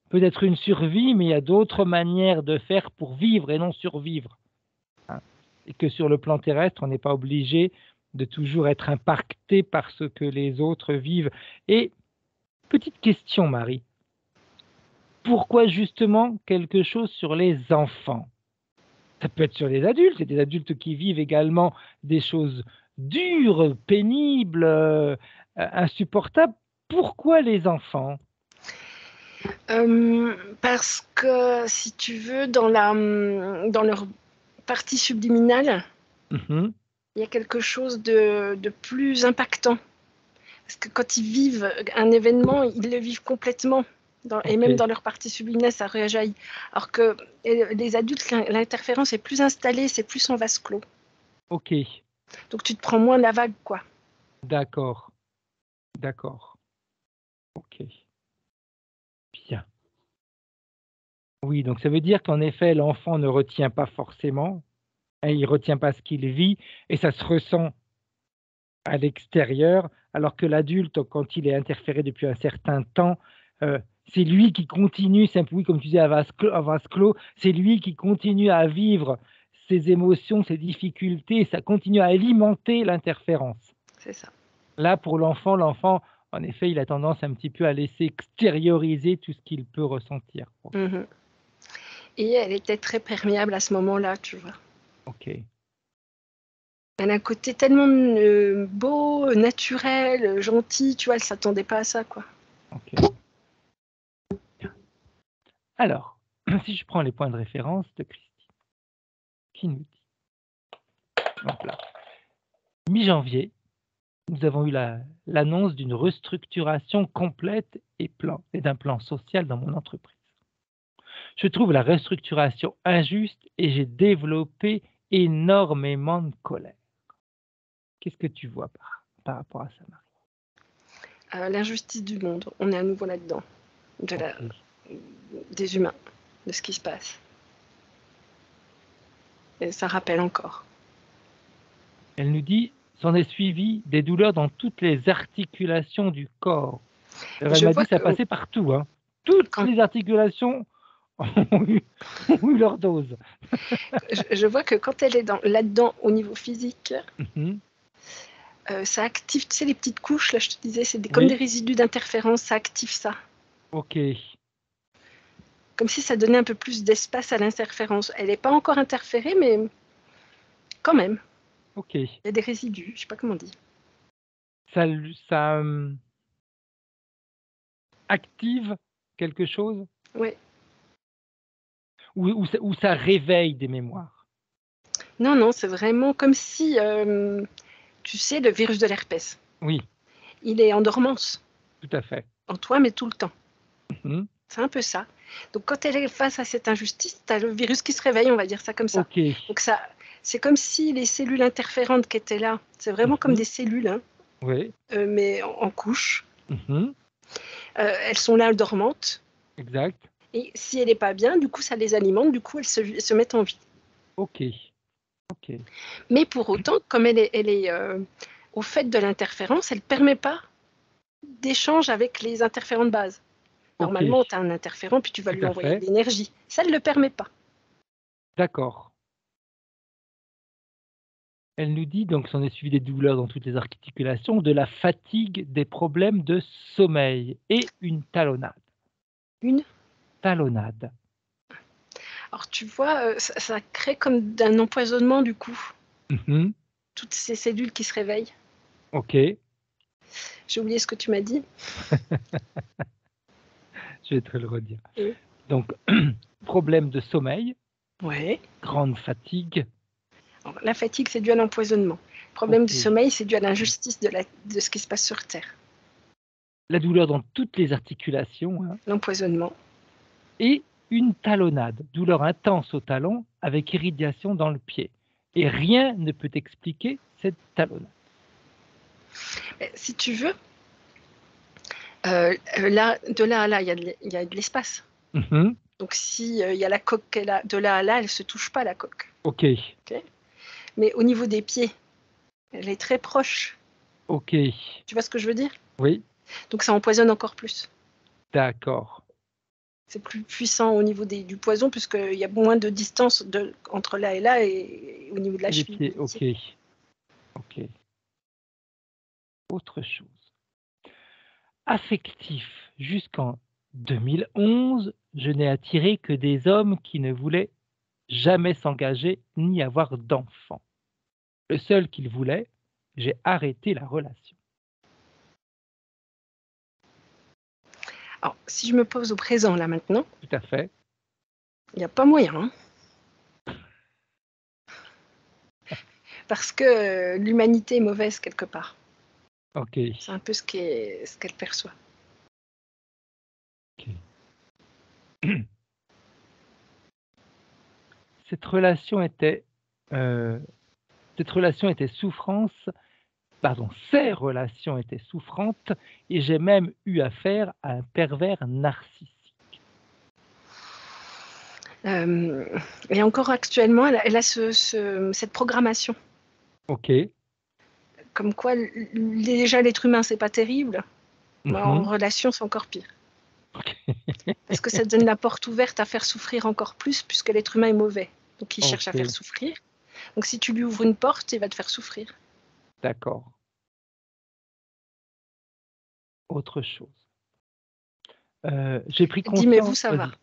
peut-être une survie, mais il y a d'autres manières de faire pour vivre et non survivre, hein. Et que sur le plan terrestre, on n'est pas obligé de toujours être impacté par ce que les autres vivent. Et petite question, Marie, pourquoi justement quelque chose sur les enfants? Ça peut être sur les adultes, il y a des adultes qui vivent également des choses dures, pénibles, insupportables. Pourquoi les enfants? Parce que, si tu veux, dans leur partie subliminale, Mhm. il y a quelque chose de plus impactant. Parce que quand ils vivent un événement, ils le vivent complètement. Et même Ok, dans leur partie subliminale, ça rejaillit. Alors que les adultes, l'interférence est plus installée, c'est plus en vase clos. ok, Donc tu te prends moins la vague, quoi. d'accord, d'accord, ok, bien. Oui, donc ça veut dire qu'en effet, l'enfant ne retient pas forcément, hein, il retient pas ce qu'il vit, et ça se ressent à l'extérieur, alors que l'adulte, quand il est interféré depuis un certain temps, c'est lui qui continue, c'est un peu, oui, comme tu disais, à vase clos, c'est lui qui continue à vivre ses émotions, ses difficultés, ça continue à alimenter l'interférence. C'est ça. Là, pour l'enfant, en effet, il a tendance un petit peu à laisser extérioriser tout ce qu'il peut ressentir, quoi. Mhm. Et elle était très perméable à ce moment-là, tu vois. Ok, Elle a un côté tellement beau, naturel, gentil, tu vois, elle s'attendait pas à ça, quoi. ok. Alors, si je prends les points de référence de Christine, qui nous dit, donc là, mi-janvier, nous avons eu l'annonce d'une restructuration complète et d'un plan social dans mon entreprise. Je trouve la restructuration injuste et j'ai développé énormément de colère. Qu'est-ce que tu vois par rapport à ça, Marie? L'injustice du monde, on est à nouveau là-dedans, Ok. des humains, de ce qui se passe. Et ça rappelle encore. Elle nous dit, s'en est suivi des douleurs dans toutes les articulations du corps. Alors, elle Je m'a vois dit que ça que passait partout, hein. Toutes quand, les articulations ont eu, ont eu leur dose. je vois que quand elle est là-dedans au niveau physique, Mhm. ça active, tu sais, les petites couches, là, je te disais, comme des Oui, résidus d'interférence, ça active ça. ok, Comme si ça donnait un peu plus d'espace à l'interférence. Elle n'est pas encore interférée, mais quand même, ok. il y a des résidus, je sais pas comment on dit. Ça active quelque chose Ouais. ou ça réveille des mémoires? Non, non, c'est vraiment comme si, tu sais, le virus de l'herpès, Oui, il est en dormance, tout à fait. en toi, mais tout le temps. Mhm. C'est un peu ça. Donc quand elle est face à cette injustice, tu as le virus qui se réveille, on va dire ça comme ça. Ok. Donc ça, c'est comme si les cellules interférentes qui étaient là, c'est vraiment comme des Mhm. cellules, hein, Oui. mais en couches. Mhm. Elles sont là dormantes. Exact. Et si elle n'est pas bien, du coup, ça les alimente, du coup, elles se mettent en vie. Ok. Ok. Mais pour autant, comme elle est au fait de l'interférence, elle ne permet pas d'échange avec les interférents de base. Ok. Normalement, tu as un interférent, puis tu vas Tout lui à envoyer de fait. l'énergie. Ça ne le permet pas. D'accord. Elle nous dit donc s'en est suivi des douleurs dans toutes les articulations, de la fatigue, des problèmes de sommeil et une talonnade. Une. Talonnade. Alors, tu vois, ça crée comme un empoisonnement, du coup. Mhm. Toutes ces cellules qui se réveillent. Ok. J'ai oublié ce que tu m'as dit. Je vais te le redire. Et... Donc, problème de sommeil, Ouais. grande fatigue. Alors, la fatigue, c'est dû à l'empoisonnement. Le problème Ok. du sommeil, c'est dû à l'injustice de ce qui se passe sur Terre. La douleur dans toutes les articulations, hein, L'empoisonnement. et une talonnade, douleur intense au talon avec irradiation dans le pied. Et rien ne peut expliquer cette talonnade. Si tu veux, là, de là à là, il y a de l'espace. Mhm. Donc, si il y a la coque qu'elle a, de là à là, elle ne se touche pas, la coque. Ok. Okay, mais au niveau des pieds, elle est très proche. Ok. Tu vois ce que je veux dire? Oui. Donc, ça empoisonne encore plus. D'accord. C'est plus puissant au niveau du poison, puisqu'il y a moins de distance entre là et au niveau de la Et les cheville. pieds. Ok. Ok. Autre chose. Affectif. Jusqu'en 2011, je n'ai attiré que des hommes qui ne voulaient jamais s'engager ni avoir d'enfants. Le seul qu'il voulait, j'ai arrêté la relation. Alors, si je me pose au présent, là, maintenant, Tout à fait. il n'y a pas moyen. Hein. Parce que l'humanité est mauvaise quelque part. Ok. C'est un peu ce qu'elle perçoit. Ok. Cette relation était souffrance, pardon, ces relations étaient souffrantes et j'ai même eu affaire à un pervers narcissique. Et encore actuellement, elle a cette programmation. Ok. Comme quoi, déjà l'être humain, c'est pas terrible. Mais en Mhm. relation, c'est encore pire. Ok. Parce que ça donne la porte ouverte à faire souffrir encore plus, puisque l'être humain est mauvais. Donc il cherche à Ok. faire souffrir. Donc si tu lui ouvres une porte, il va te faire souffrir. D'accord. Autre chose. J'ai pris Elle dit, mais vous, conscience. ça va. Vas-y.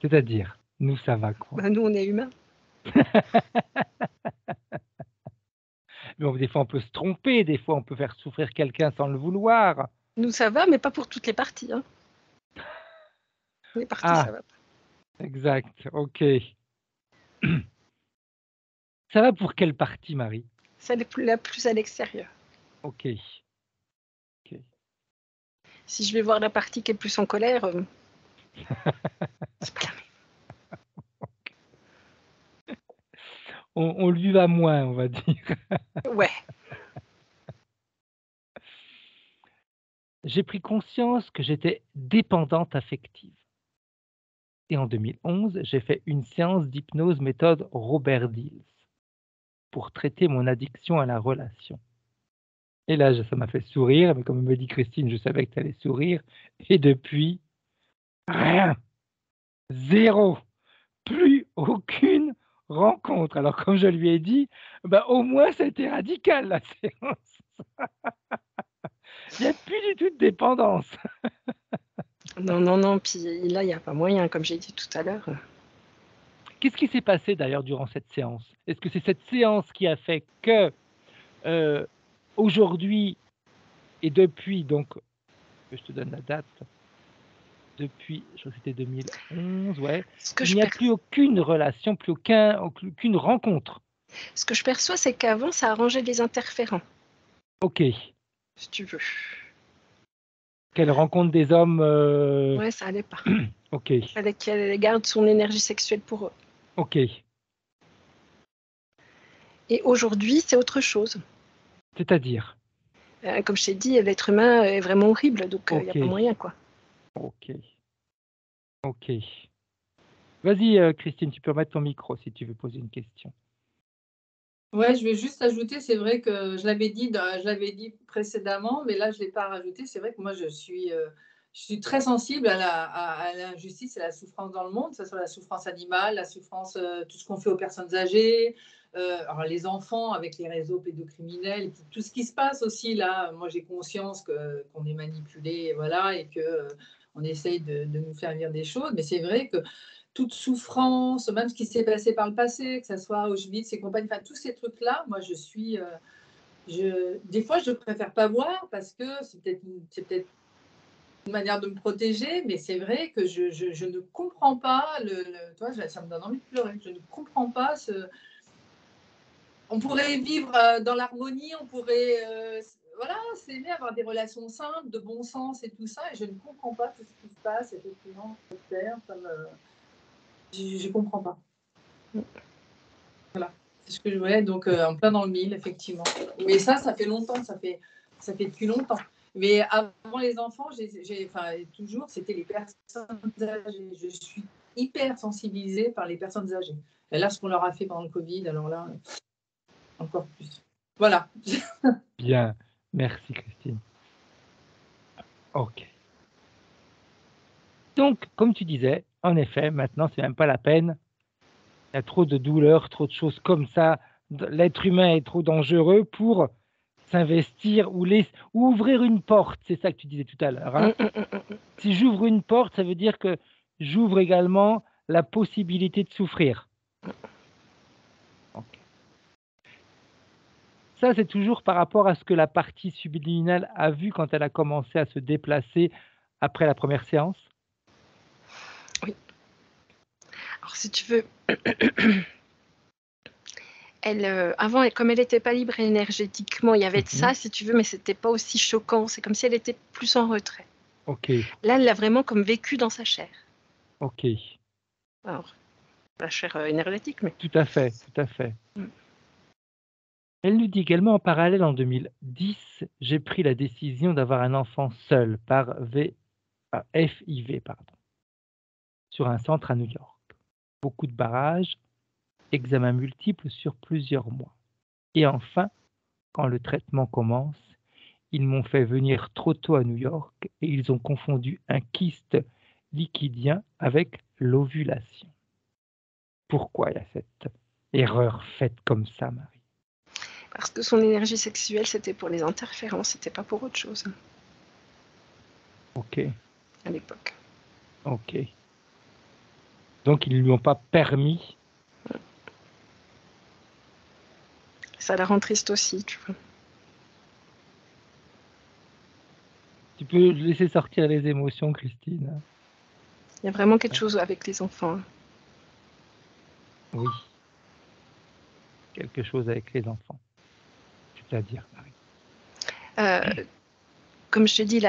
C'est-à-dire, nous, ça va quoi. Ben, nous, on est humains. Mais des fois, on peut se tromper. Des fois, on peut faire souffrir quelqu'un sans le vouloir. Nous, ça va, mais pas pour toutes les parties. Hein. Les parties, Ah, ça va pas. exact. Ok. Ça va pour quelle partie, Marie? C'est la plus à l'extérieur. Ok. Ok. Si je vais voir la partie qui est plus en colère, c'est pas la On lui va moins, on va dire. même. Ouais. J'ai pris conscience que j'étais dépendante affective. Et en 2011, j'ai fait une séance d'hypnose méthode Robert Dills pour traiter mon addiction à la relation. Et là, ça m'a fait sourire, mais comme me dit Christine, je savais que tu allais sourire. Et depuis, rien, zéro, plus aucune rencontre. Alors, comme je lui ai dit, bah, au moins, ça a été radical, la séance. Il n'y a plus du tout de dépendance. Non, non, non. Puis là, il n'y a pas moyen, comme j'ai dit tout à l'heure. Qu'est-ce qui s'est passé d'ailleurs durant cette séance? Est-ce que c'est cette séance qui a fait que aujourd'hui et depuis, donc, je te donne la date, depuis, je crois que c'était 2011, ouais, Ce que il je n'y a plus aucune relation, aucune rencontre. Ce que je perçois, c'est qu'avant, ça arrangeait les interférents, Ok. si tu veux. Qu'elle rencontre des hommes. Ouais, ça allait pas. Ok. Il fallait qu'elle garde son énergie sexuelle pour eux. Ok. Et aujourd'hui, c'est autre chose. C'est-à-dire. Comme je t'ai dit, l'être humain est vraiment horrible, donc il n'y a Ok. pas moyen, quoi. Ok. Ok. Vas-y, Christine, tu peux remettre ton micro si tu veux poser une question. Ouais, je vais juste ajouter, c'est vrai que je l'avais dit précédemment, mais là, je ne l'ai pas rajouté. C'est vrai que moi, je suis très sensible à l'injustice et à la souffrance dans le monde, que ce soit la souffrance animale, la souffrance, tout ce qu'on fait aux personnes âgées, alors les enfants avec les réseaux pédocriminels, tout ce qui se passe aussi là. Moi, j'ai conscience qu'on est manipulé, voilà, et qu'on essaye de nous faire dire des choses, mais c'est vrai que toute souffrance, même ce qui s'est passé par le passé, que ce soit Auschwitz et compagnie, enfin tous ces trucs-là, moi des fois je préfère pas voir parce que c'est peut-être une manière de me protéger, mais c'est vrai que je ne comprends pas toi, ça me donne envie de pleurer. Je ne comprends pas on pourrait vivre dans l'harmonie, on pourrait voilà, s'aimer, avoir des relations simples, de bon sens et tout ça, et je ne comprends pas tout ce qui se passe effectivement sur Terre, je comprends pas. Voilà, c'est ce que je voulais, donc en plein dans le mille, effectivement. Mais ça fait longtemps, ça fait depuis longtemps. Mais avant les enfants, toujours, c'était les personnes âgées. Je suis hyper sensibilisée par les personnes âgées. Et là, ce qu'on leur a fait pendant le Covid, alors là, encore plus. Voilà. Bien. Merci, Christine. Ok. Donc, comme tu disais, en effet, maintenant, c'est même pas la peine. Il y a trop de douleurs, trop de choses comme ça. L'être humain est trop dangereux pour s'investir ou ouvrir une porte. C'est ça que tu disais tout à l'heure. Hein. Si j'ouvre une porte, ça veut dire que j'ouvre également la possibilité de souffrir. Okay. Ça, c'est toujours par rapport à ce que la partie subliminale a vu quand elle a commencé à se déplacer après la première séance? Oui. Alors, si tu veux, avant, comme elle n'était pas libre énergétiquement, il y avait de Mhm. ça, si tu veux, mais c'était pas aussi choquant. C'est comme si elle était plus en retrait. Ok, Là, elle l'a vraiment comme vécu dans sa chair. ok, Alors, la chair énergétique, mais. tout à fait, tout à fait. Mm. Elle nous dit également en parallèle en 2010, j'ai pris la décision d'avoir un enfant seul par FIV, pardon, sur un centre à New York. Beaucoup de barrages, examens multiples sur plusieurs mois. Et enfin, quand le traitement commence, ils m'ont fait venir trop tôt à New York et ils ont confondu un kyste liquidien avec l'ovulation. Pourquoi il y a cette erreur faite comme ça, Marie? Parce que son énergie sexuelle, c'était pour les interférences, c'était pas pour autre chose Ok, à l'époque. ok. Donc ils ne lui ont pas permis. Ça la rend triste aussi, tu vois. Tu peux laisser sortir les émotions, Christine? Il y a vraiment quelque chose avec les enfants. Oui, quelque chose avec les enfants. C'est-à-dire, Marie. Comme je te dis,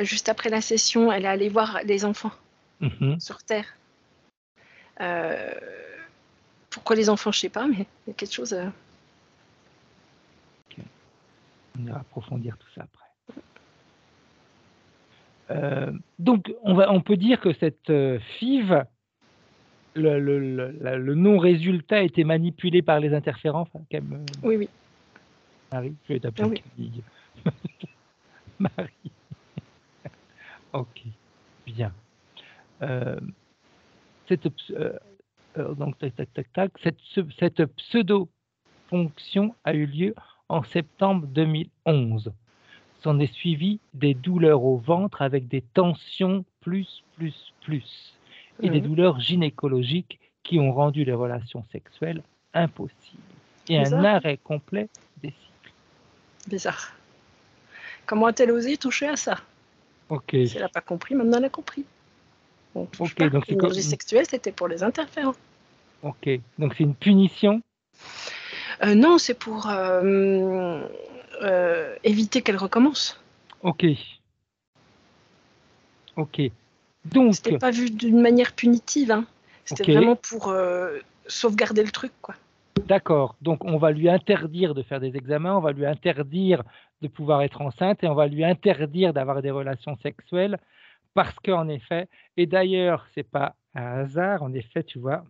juste après la session, elle est allée voir les enfants sur Terre. Pourquoi les enfants, je sais pas, mais il y a quelque chose. Okay. On ira approfondir tout ça après. Donc, on peut dire que cette FIV, le non-résultat a été manipulé par les interférences. Oui, oui. Marie, je vais t'appeler Camille. Marie. Ok, bien. Donc, cette pseudo-fonction a eu lieu en septembre 2011. S'en est suivi des douleurs au ventre avec des tensions plus, et des douleurs gynécologiques qui ont rendu les relations sexuelles impossibles et un arrêt complet des cycles. Bizarre. Comment a-t-elle osé toucher à ça? Ok. Si elle n'a pas compris, maintenant elle a compris. On touche pas. Donc l'énergie sexuelle, c'était pour les interférents. Ok, donc c'est une punition? Non, c'est pour éviter qu'elle recommence. Ok. Ok. Donc. C'était pas vu d'une manière punitive, hein. C'était vraiment pour sauvegarder le truc, quoi. D'accord. Donc on va lui interdire de faire des examens, on va lui interdire de pouvoir être enceinte et on va lui interdire d'avoir des relations sexuelles parce qu'en effet, et d'ailleurs, c'est pas un hasard, en effet, tu vois,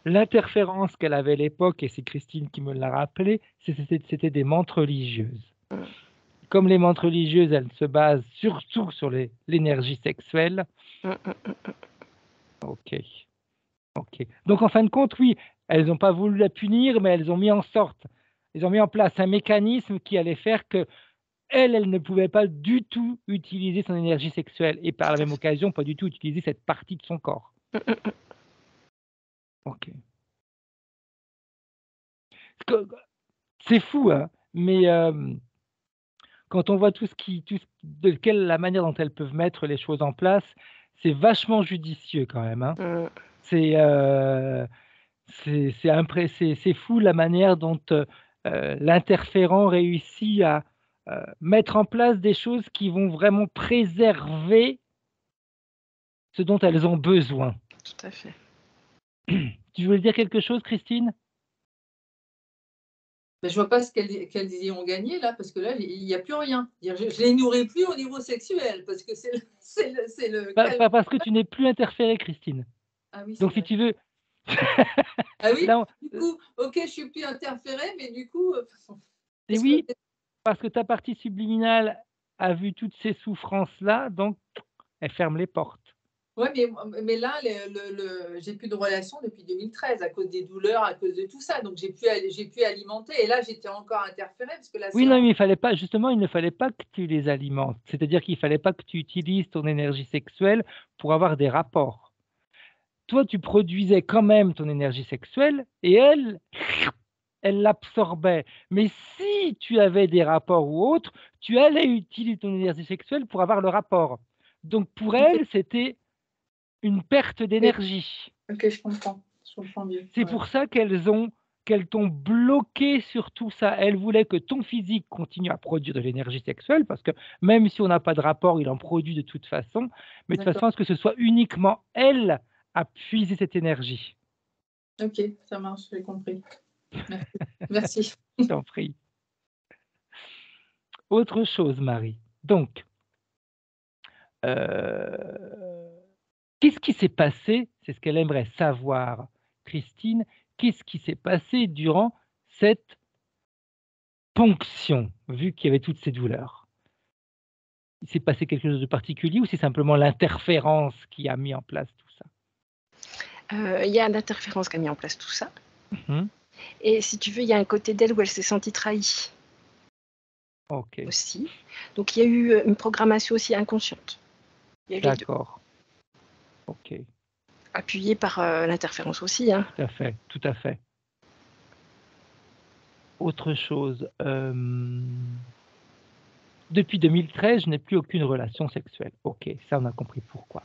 l'interférence qu'elle avait à l'époque, et c'est Christine qui me l'a rappelé, c'était des mantes religieuses. Comme les mantes religieuses, elles se basent surtout sur l'énergie sexuelle. Ok. Donc en fin de compte, oui, elles n'ont pas voulu la punir, mais elles ont mis en place un mécanisme qui allait faire que elle ne pouvait pas du tout utiliser son énergie sexuelle et par la même occasion, pas du tout utiliser cette partie de son corps. Ok. C'est fou, hein, mais quand on voit la manière dont elles peuvent mettre les choses en place, c'est vachement judicieux quand même, hein. C'est fou la manière dont l'interférent réussit à mettre en place des choses qui vont vraiment préserver ce dont elles ont besoin. Tout à fait. Tu voulais dire quelque chose, Christine? Je vois pas ce qu'elles y ont gagné là, parce que là, il n'y a plus rien. Je les nourris plus au niveau sexuel, parce que c'est le Pas parce que tu n'es plus interférée, Christine. Ah oui, donc si tu veux. Ah oui, Là, du coup, ok, je suis plus interférée, mais du coup. Et oui, parce que ta partie subliminale a vu toutes ces souffrances-là, donc elle ferme les portes. Oui, mais là, j'ai plus de relation depuis 2013 à cause des douleurs, à cause de tout ça. Donc, j'ai pu alimenter. Et là, j'étais encore interférée parce que la Oui, non, mais il ne fallait pas que tu les alimentes. C'est-à-dire qu'il ne fallait pas que tu utilises ton énergie sexuelle pour avoir des rapports. Toi, tu produisais quand même ton énergie sexuelle et elle, elle l'absorbait. Mais si tu avais des rapports ou autres, tu allais utiliser ton énergie sexuelle pour avoir le rapport. Donc pour Ok, elle, c'était une perte d'énergie. ok, je comprends mieux. C'est Ouais. pour ça qu'elles t'ont bloqué sur tout ça. Elles voulaient que ton physique continue à produire de l'énergie sexuelle, parce que même si on n'a pas de rapport, il en produit de toute façon. Mais de toute D'accord, façon, à ce que ce soit uniquement elle à puiser cette énergie. ok, ça marche, j'ai compris. Merci. Merci. Je t'en prie. Autre chose, Marie. Donc, euh, qu'est-ce qui s'est passé? C'est ce qu'elle aimerait savoir, Christine. Qu'est-ce qui s'est passé durant cette ponction, vu qu'il y avait toutes ces douleurs? Il s'est passé quelque chose de particulier ou c'est simplement l'interférence qui a mis en place tout ça? Il y a l'interférence qui a mis en place tout ça. Mhm. Et si tu veux, il y a un côté d'elle où elle s'est sentie trahie Ok, aussi. Donc il y a eu une programmation aussi inconsciente. Il y a eu les deux. d'accord. Ok, Appuyée par l'interférence aussi. Hein. tout à fait, tout à fait. Autre chose, depuis 2013, je n'ai plus aucune relation sexuelle. Ok, ça on a compris pourquoi.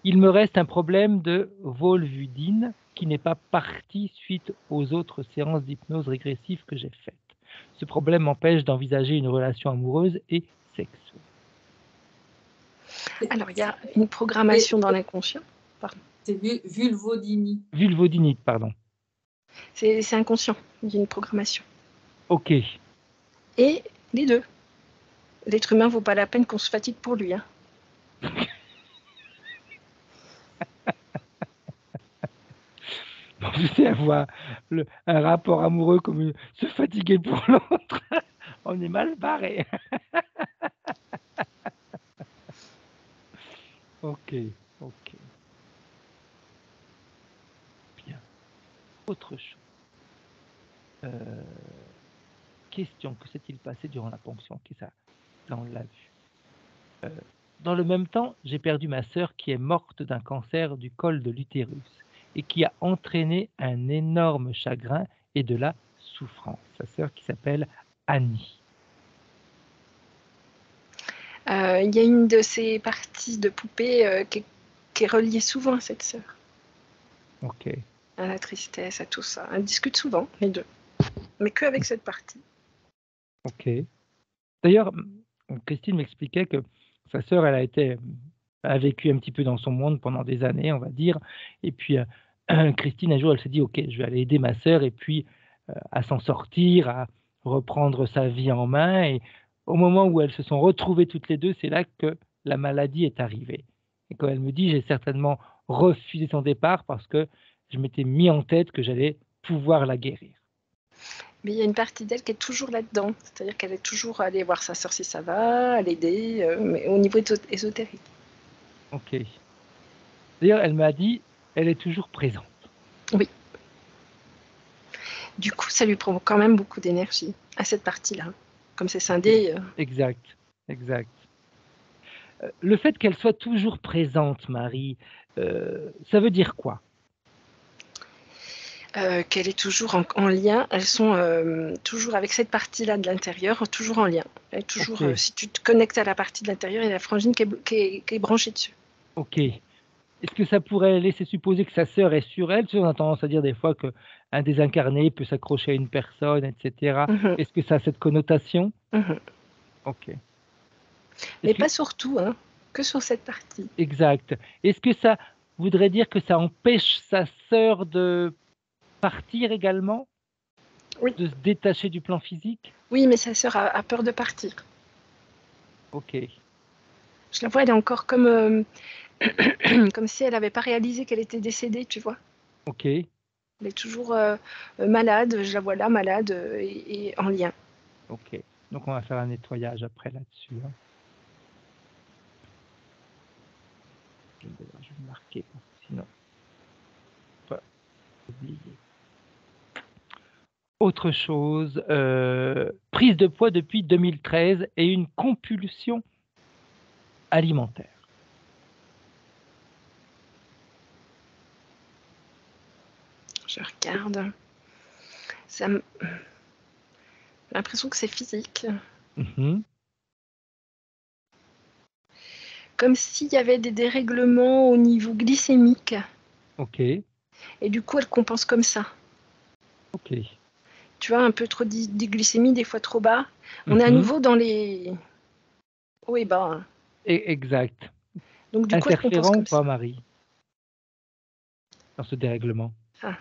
Il me reste un problème de volvudine qui n'est pas parti suite aux autres séances d'hypnose régressive que j'ai faites. Ce problème m'empêche d'envisager une relation amoureuse et sexuelle. Alors il y a une Et programmation dans l'inconscient. Pardon. c'est vulvodynie. Vulvodinite, pardon. C'est inconscient. Il y a une programmation. Ok, Et les deux. L'être humain vaut pas la peine qu'on se fatigue pour lui. Hein. bon, tu sais, avoir un rapport amoureux comme se fatiguer pour l'autre, on est mal barré. Ok, ok, bien. Autre chose. Question, que s'est-il passé durant la ponction? Ok, ça on l'a vu. Dans le même temps, j'ai perdu ma sœur qui est morte d'un cancer du col de l'utérus et qui a entraîné un énorme chagrin et de la souffrance. Sa sœur qui s'appelle Annie. Il y a une de ces parties de poupée qui est reliée souvent à cette sœur. Ok, À la tristesse, à tout ça. Elles discutent souvent, les deux. Mais que avec cette partie. ok. D'ailleurs, Christine m'expliquait que sa sœur, a vécu un petit peu dans son monde pendant des années, on va dire. Et puis, Christine, un jour, elle s'est dit, OK, je vais aller aider ma sœur et puis à s'en sortir, à reprendre sa vie en main. Et au moment où elles se sont retrouvées toutes les deux, c'est là que la maladie est arrivée. Et quand elle me dit, j'ai certainement refusé son départ parce que je m'étais mis en tête que j'allais pouvoir la guérir. Mais il y a une partie d'elle qui est toujours là-dedans. C'est-à-dire qu'elle est toujours allée voir sa sœur si ça va, à l'aider, mais au niveau ésotérique. OK. D'ailleurs, elle m'a dit, elle est toujours présente. Oui. Du coup, ça lui prend quand même beaucoup d'énergie à cette partie-là. Comme c'est scindé. Exact, exact. Le fait qu'elle soit toujours présente, Marie, ça veut dire quoi? Qu'elle est toujours en lien. Elles sont toujours avec cette partie-là de l'intérieur, toujours en lien. Elle est toujours, OK, si tu te connectes à la partie de l'intérieur, il y a la frangine qui est branchée dessus. OK. Est-ce que ça pourrait laisser supposer que sa sœur est sur elle? Tu sais, on a tendance à dire des fois qu'un désincarné peut s'accrocher à une personne, et cetera. Mhm, Est-ce que ça a cette connotation? mhm. OK. Mais Est-ce que pas surtout, hein, que sur cette partie. exact. Est-ce que ça voudrait dire que ça empêche sa sœur de partir également? Oui, De se détacher du plan physique? oui, mais sa sœur a peur de partir. OK, Je la vois, elle est encore comme, comme si elle n'avait pas réalisé qu'elle était décédée, tu vois. OK, Elle est toujours malade, je la vois là, malade et en lien. OK. Donc on va faire un nettoyage après là-dessus, hein. Je vais le marquer parce que sinon, pas oublier. Autre chose, prise de poids depuis 2013 et une compulsion alimentaire. Je regarde. J'ai l'impression que c'est physique. Mhm. Comme s'il y avait des dérèglements au niveau glycémique. Ok, Et du coup, elle compense comme ça. ok. Tu vois, un peu trop de glycémie, des fois trop bas. On est à Mhm. nouveau dans les hauts et bas. Exact. Donc du coup, elle compense Interférent ou comme ça. pas, Marie, dans ce dérèglement? Ah.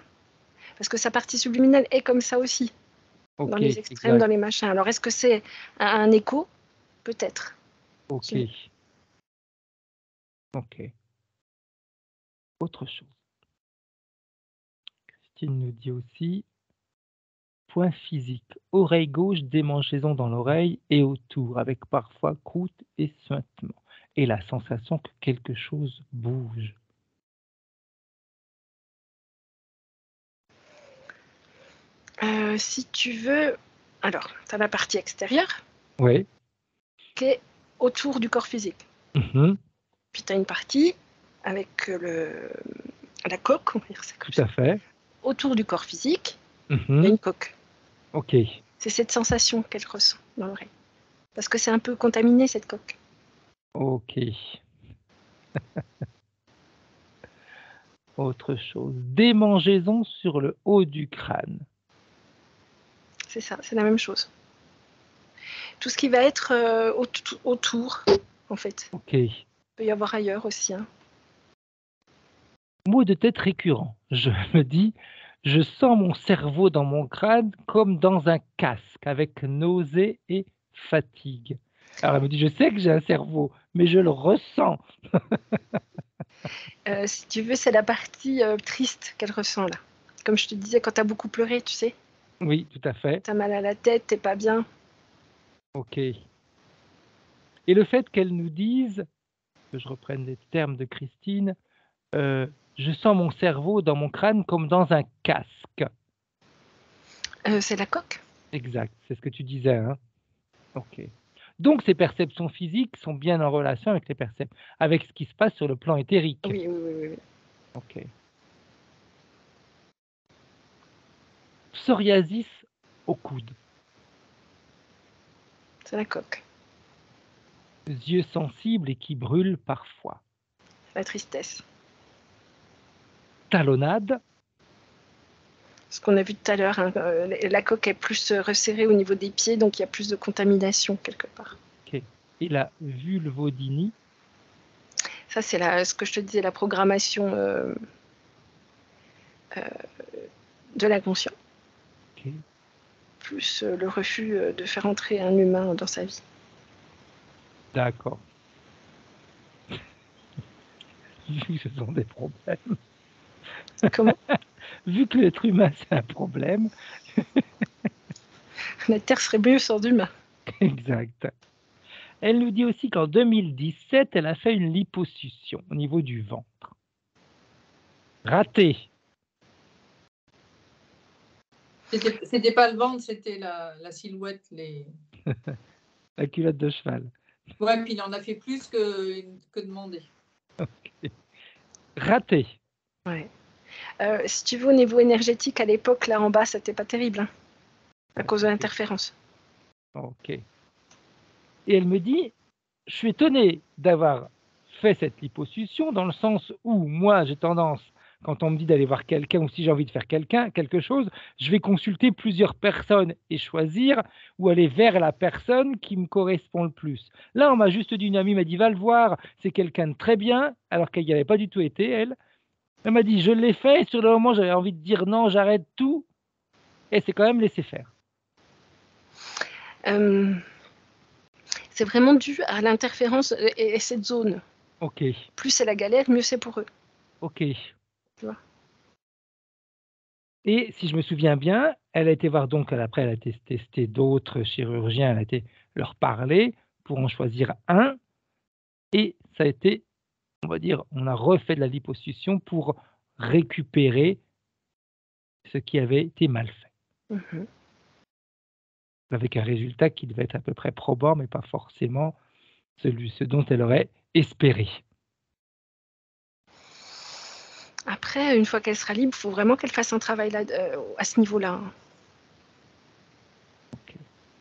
Parce que sa partie subliminale est comme ça aussi, dans Ok, les extrêmes, exact. dans les machins. Alors, est-ce que c'est un écho? Peut-être. Ok, ok. Autre chose. Christine nous dit aussi, point physique, oreille gauche, démangeaison dans l'oreille et autour, avec parfois croûte et suintement, et la sensation que quelque chose bouge. Si tu veux, alors, tu as la partie extérieure Oui. qui est autour du corps physique. Mhm. Puis tu as une partie avec la coque, on va dire ça comme Tout ça. à fait. Autour du corps physique, il y a Mhm. une coque. Ok, C'est cette sensation qu'elle ressent dans l'oreille. Parce que c'est un peu contaminé, cette coque. ok. Autre chose, démangeaison sur le haut du crâne. C'est ça, c'est la même chose. Tout ce qui va être autour, en fait. Ok. Il peut y avoir ailleurs aussi. Hein. Mot de tête récurrent. Je me dis, je sens mon cerveau dans mon crâne comme dans un casque, avec nausée et fatigue. Alors elle me dit, je sais que j'ai un cerveau, mais je le ressens. Si tu veux, c'est la partie triste qu'elle ressent là. Comme je te disais, quand tu as beaucoup pleuré, tu sais, Oui, tout à fait. tu as mal à la tête, t'es pas bien. Ok. Et le fait qu'elle nous dise, que je reprenne les termes de Christine, je sens mon cerveau dans mon crâne comme dans un casque. C'est la coque. Exact, c'est ce que tu disais, hein. Ok. Donc ces perceptions physiques sont bien en relation avec avec ce qui se passe sur le plan éthérique. Oui, oui, oui, oui, oui. Ok. Psoriasis au coude, C'est la coque. yeux sensibles et qui brûlent parfois. La tristesse. Talonnade, Ce qu'on a vu tout à l'heure, hein, la coque est plus resserrée au niveau des pieds, donc il y a plus de contamination quelque part. ok. Et la vulvodynie, Ça, c'est ce que je te disais, la programmation de l'inconscient, ok. plus le refus de faire entrer un humain dans sa vie. D'accord. Vu que ce sont des problèmes. Comment? Vu que l'être humain, c'est un problème. La Terre serait mieux sans d'humain. Exact. Elle nous dit aussi qu'en 2017, elle a fait une liposuction au niveau du ventre. Raté. C'était pas le ventre, c'était la silhouette. La culotte de cheval. Ouais, puis il en a fait plus que demandé. Ok. Raté. Ouais. Si tu veux, au niveau énergétique, à l'époque, là en bas, c'était pas terrible, hein, à cause de l'interférence. Ok. Et elle me dit, je suis étonné d'avoir fait cette liposuction dans le sens où moi, j'ai tendance, quand on me dit d'aller voir quelqu'un ou si j'ai envie de faire quelque chose, je vais consulter plusieurs personnes et choisir ou aller vers la personne qui me correspond le plus. Là, on m'a juste dit, une amie m'a dit, va le voir, c'est quelqu'un de très bien, alors qu'elle n'y avait pas du tout été, elle. Elle m'a dit, je l'ai fait, sur le moment, j'avais envie de dire non, j'arrête tout, et c'est quand même laissé faire. C'est vraiment dû à l'interférence et cette zone. Ok, Plus c'est la galère, mieux c'est pour eux. ok. Tu vois. Et si je me souviens bien, elle a été voir donc, après elle a testé d'autres chirurgiens, elle a été leur parler pour en choisir un, et ça a été, on va dire, on a refait de la liposuction pour récupérer ce qui avait été mal fait, Mhm. avec un résultat qui devait être à peu près probant, mais pas forcément ce dont elle aurait espéré. Après, une fois qu'elle sera libre, il faut vraiment qu'elle fasse un travail là, à ce niveau-là. Hein.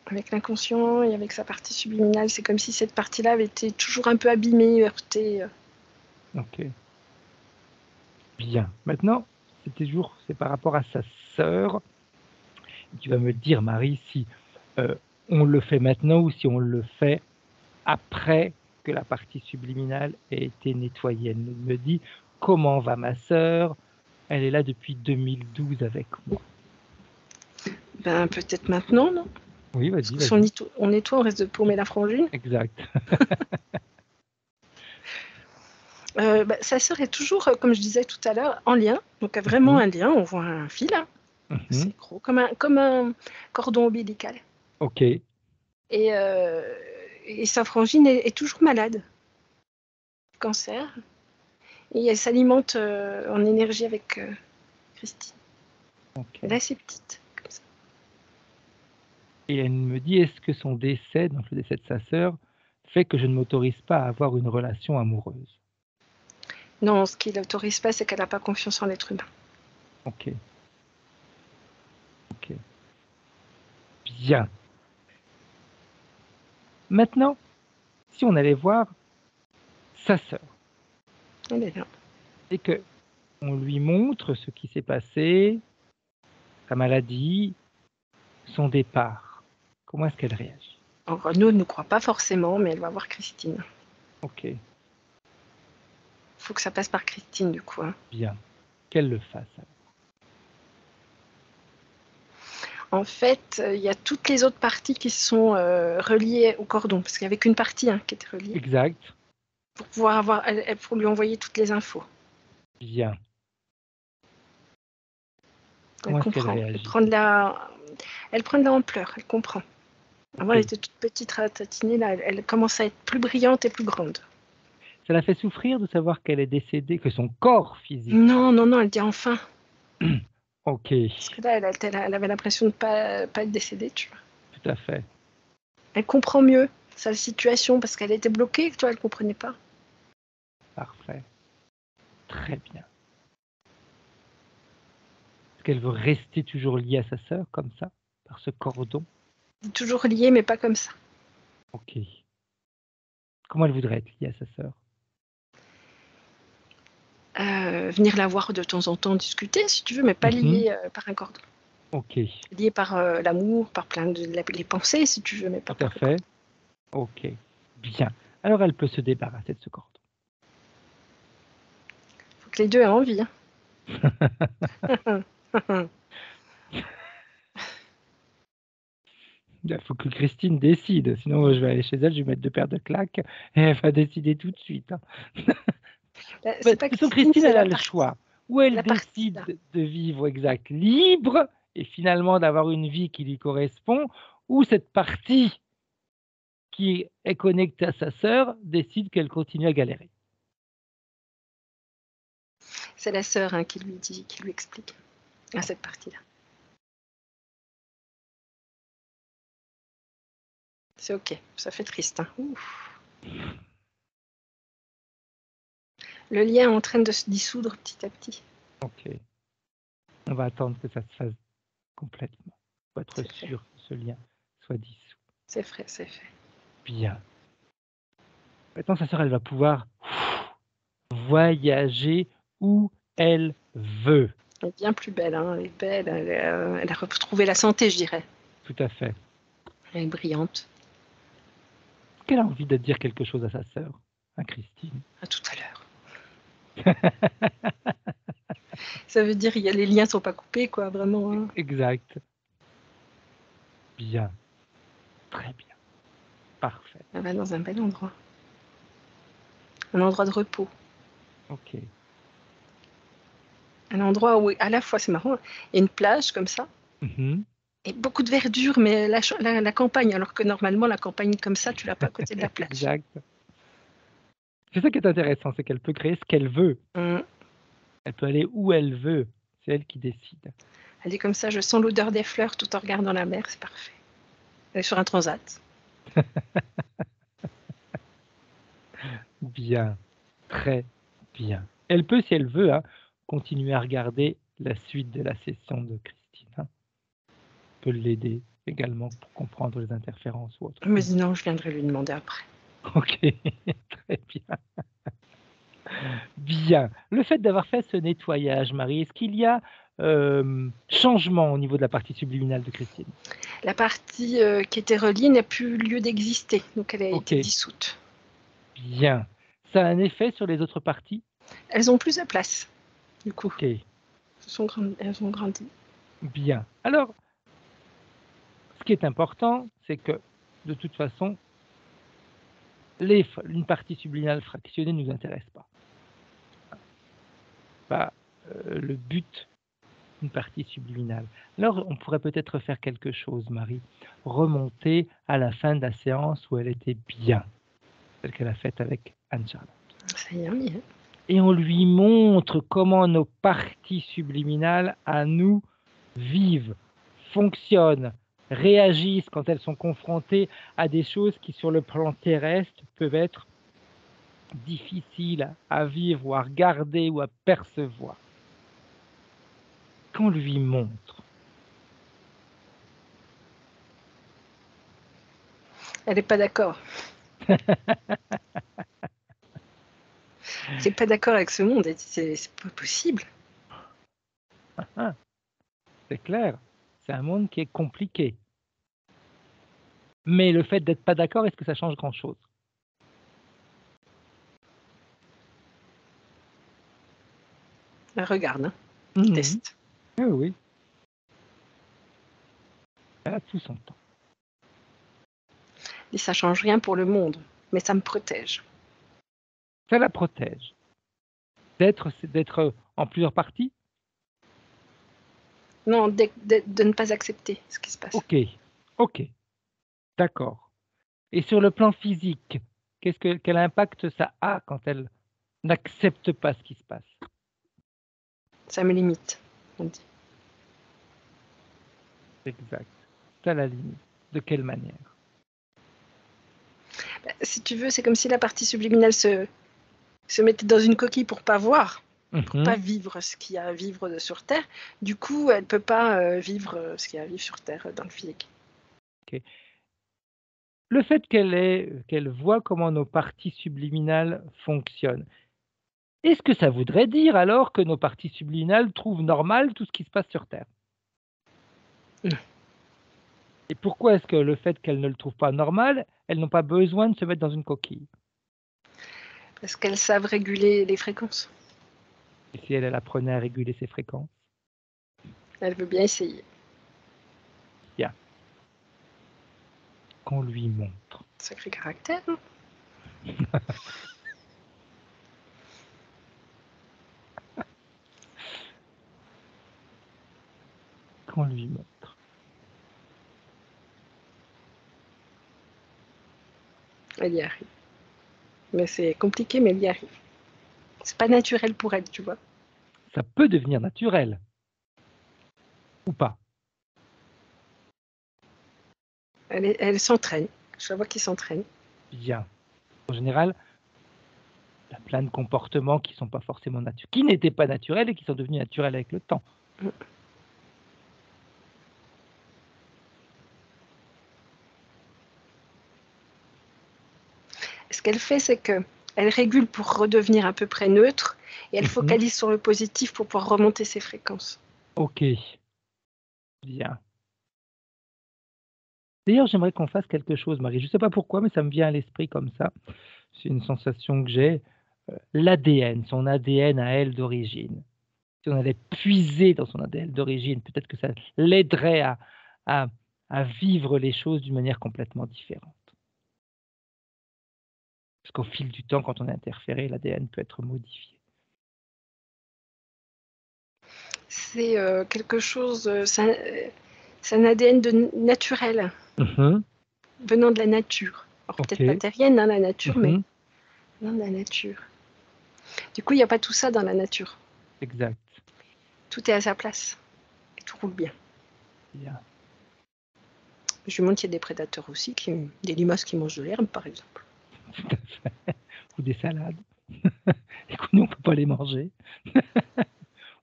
avec l'inconscient et avec sa partie subliminale. C'est comme si cette partie-là avait été toujours un peu abîmée, heurtée. Ok. Bien. Maintenant, c'est par rapport à sa sœur. Tu vas me dire, Marie, si on le fait maintenant ou si on le fait après que la partie subliminale ait été nettoyée. Elle me dit comment va ma sœur. Elle est là depuis 2012 avec moi. Ben, peut-être maintenant, non? Oui, Parce vas-y, que si on nettoie, on risque de paumer la frangine. Exact. Sa sœur est toujours, comme je disais tout à l'heure, en lien. Donc, vraiment Mhm. un lien. On voit un fil, hein. Mhm. C'est gros, comme un cordon ombilical. Ok. Et sa frangine est toujours malade. Cancer. Et elle s'alimente en énergie avec Christine. Ok. Elle est assez petite, comme ça. Et elle me dit, est-ce que son décès, donc le décès de sa sœur, fait que je ne m'autorise pas à avoir une relation amoureuse? Non, ce qui l'autorise pas, c'est qu'elle n'a pas confiance en l'être humain. Ok. Ok. Bien. Maintenant, si on allait voir sa sœur, Elle est là. et que on lui montre ce qui s'est passé, sa maladie, son départ, comment est-ce qu'elle réagit? Alors, Renaud ne croit pas forcément, mais elle va voir Christine. Ok, Il faut que ça passe par Christine, du coup. Hein. bien. Qu'elle le fasse alors. En fait, il y a toutes les autres parties qui sont reliées au cordon, parce qu'il n'y avait qu'une partie qui était reliée, Exact. pour pouvoir pour lui envoyer toutes les infos. Bien. Elle Comment est-ce qu'elle comprend. réagit? Elle prend de l'ampleur, elle comprend. Avant, Ok. elle était toute petite, ratatinée, là, elle commence à être plus brillante et plus grande. Ça la fait souffrir de savoir qu'elle est décédée, que son corps physique. Non, non, non, elle dit enfin. Ok, Parce que là, elle avait l'impression de pas être décédée, tu vois. tout à fait. Elle comprend mieux sa situation, parce qu'elle était bloquée, tu vois, elle comprenait pas. Parfait. Très bien. Est-ce qu'elle veut rester toujours liée à sa sœur, comme ça, par ce cordon? Elle est toujours liée, mais pas comme ça. Ok. Comment elle voudrait être liée à sa sœur? Venir la voir de temps en temps, discuter, si tu veux, mais pas liée par un cordon. Ok, Liée par l'amour, par plein de les pensées, si tu veux, mais pas tout à par le cordon. fait. Ok, bien. Alors elle peut se débarrasser de ce cordon. Faut que les deux aient envie. Hein. Il faut que Christine décide, sinon je vais aller chez elle, je vais mettre 2 paires de claques et elle va décider tout de suite, hein. De C'est pas toute façon, Christine, Christine, c'est elle a la le partie. choix. Ou elle La partie, là. décide de vivre libre et finalement d'avoir une vie qui lui correspond, ou cette partie qui est connectée à sa sœur décide qu'elle continue à galérer. C'est la sœur qui lui dit, qui lui explique à cette partie-là. C'est ok, ça fait triste. Hein. Ouf. Le lien est en train de se dissoudre petit à petit. Ok, on va attendre que ça se fasse complètement pour être C'est fait, sûr que ce lien soit dissous. c'est fait, c'est fait. Bien. Maintenant, sa sœur, elle va pouvoir voyager où elle veut. Elle est bien plus belle, hein. Elle est belle, elle a retrouvé la santé, je dirais. Tout à fait. Elle est brillante. Est-ce qu'elle a envie de dire quelque chose à sa sœur, à Christine? À tout à l'heure. Ça veut dire que les liens sont pas coupés, quoi, vraiment. Hein. Exact. Bien. Très bien. Parfait. Elle va dans un bel endroit. Un endroit de repos. Ok. Un endroit où, à la fois, c'est marrant, il y a une plage comme ça, Mhm. et beaucoup de verdure, mais la campagne, alors que normalement, la campagne comme ça, tu l'as pas à côté de la plage. Exact. C'est ça qui est intéressant, c'est qu'elle peut créer ce qu'elle veut. Hum. Elle peut aller où elle veut. C'est elle qui décide. Elle est comme ça, je sens l'odeur des fleurs tout en regardant la mer, c'est parfait. Elle est sur un transat. Bien. Très bien. Elle peut, si elle veut, hein, continuer à regarder la suite de la session de Christine. Hein. Peut l'aider également pour comprendre les interférences ou autres. Mais non, je viendrai lui demander après. Ok, très bien. Bien. Le fait d'avoir fait ce nettoyage, Marie, est-ce qu'il y a changement au niveau de la partie subliminale de Christine? La partie qui était reliée n'a plus lieu d'exister, donc elle a Ok, été dissoute. bien. Ça a un effet sur les autres parties? Elles ont plus de place, du coup. Ok, Elles ont grandi. bien. Alors, ce qui est important, c'est que, de toute façon, une partie subliminale fractionnée ne nous intéresse pas. Pas le but d'une partie subliminale. Alors, on pourrait peut-être faire quelque chose, Marie. Remonter à la fin de la séance où elle était bien, celle qu'elle a faite avec Anne-Charlotte. Ça y est, on y est. Et on lui montre comment nos parties subliminales à nous vivent, fonctionnent, réagissent quand elles sont confrontées à des choses qui, sur le plan terrestre, peuvent être difficiles à vivre ou à regarder ou à percevoir. Qu'on lui montre. Elle n'est pas d'accord. Elle n'est pas d'accord avec ce monde. C'est pas possible. Ah, c'est clair, c'est un monde qui est compliqué. Mais le fait d'être pas d'accord, est-ce que ça change grand-chose? Elle regarde, hein. Mhm. Teste. Oui, oui. Elle a tout son temps. Et ça change rien pour le monde, mais ça me protège. Ça la protège. D'être en plusieurs parties? Non, de ne pas accepter ce qui se passe. Ok, ok, d'accord. Et sur le plan physique, quel impact ça a quand elle n'accepte pas ce qui se passe? Ça me limite, on dit. Exact. C'est à la limite. De quelle manière? Bah, si tu veux, c'est comme si la partie subliminale se mettait dans une coquille pour pas voir, pour pas vivre ce qu'il y a à vivre sur Terre. Du coup, elle peut pas vivre ce qu'il y a à vivre sur Terre dans le physique. Ok. Le fait qu'elle voit comment nos parties subliminales fonctionnent, est-ce que ça voudrait dire alors que nos parties subliminales trouvent normal tout ce qui se passe sur Terre? Non. Et pourquoi est-ce que le fait qu'elles ne le trouvent pas normal, elles n'ont pas besoin de se mettre dans une coquille? Parce qu'elles savent réguler les fréquences. Et si elle apprenait à réguler ses fréquences? Elle veut bien essayer. Bien. Qu'on lui montre. Sacré caractère, hein. Qu'on lui montre. Elle y arrive. Mais c'est compliqué, mais elle y arrive. C'est pas naturel pour elle, tu vois. Ça peut devenir naturel. Ou pas. Elle s'entraîne. Je la vois qui s'entraîne. Bien. En général, il y a plein de comportements qui sont pas forcément naturels, qui n'étaient pas naturels et qui sont devenus naturels avec le temps. Ce qu'elle fait, c'est que elle régule pour redevenir à peu près neutre et elle focalise sur le positif pour pouvoir remonter ses fréquences. Ok. Bien. D'ailleurs, j'aimerais qu'on fasse quelque chose, Marie. Je ne sais pas pourquoi, mais ça me vient à l'esprit comme ça. C'est une sensation que j'ai. L'ADN, son ADN à elle d'origine. Si on allait puiser dans son ADN d'origine, peut-être que ça l'aiderait à vivre les choses d'une manière complètement différente. Parce qu'au fil du temps, quand on est interféré, l'ADN peut être modifié. C'est quelque chose, c'est un ADN naturel, venant de la nature. Alors peut-être pas terrienne, hein, la nature, mais venant de la nature. Du coup, il n'y a pas tout ça dans la nature. Exact. Tout est à sa place. Et tout roule bien. Bien. Je me demande qu'il y a des prédateurs aussi, des limaces qui mangent de l'herbe, par exemple. Tout à fait. Ou des salades. Et que nous, on ne peut pas les manger.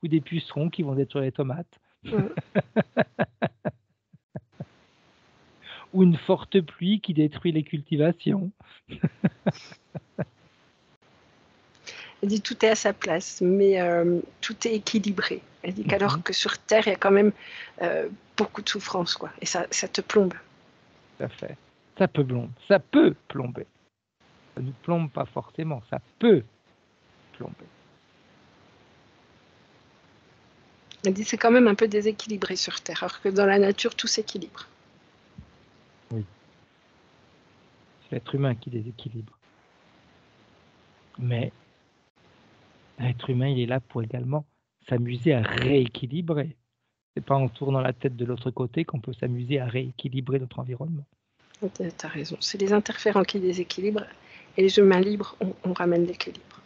Ou des pucerons qui vont détruire les tomates. ou une forte pluie qui détruit les cultivations. Elle dit tout est à sa place, mais tout est équilibré. Elle dit qu'alors que sur Terre, il y a quand même beaucoup de souffrance, quoi. Et ça te plombe. Tout à fait. Ça peut plomber. Ça ne plombe pas forcément, ça peut plomber. Elle dit c'est quand même un peu déséquilibré sur Terre, alors que dans la nature, tout s'équilibre. Oui. C'est l'être humain qui déséquilibre. Mais l'être humain, il est là pour également s'amuser à rééquilibrer. C'est pas en tournant la tête de l'autre côté qu'on peut s'amuser à rééquilibrer notre environnement. Tu as raison. C'est les interférents qui déséquilibrent et les humains libres, on ramène l'équilibre.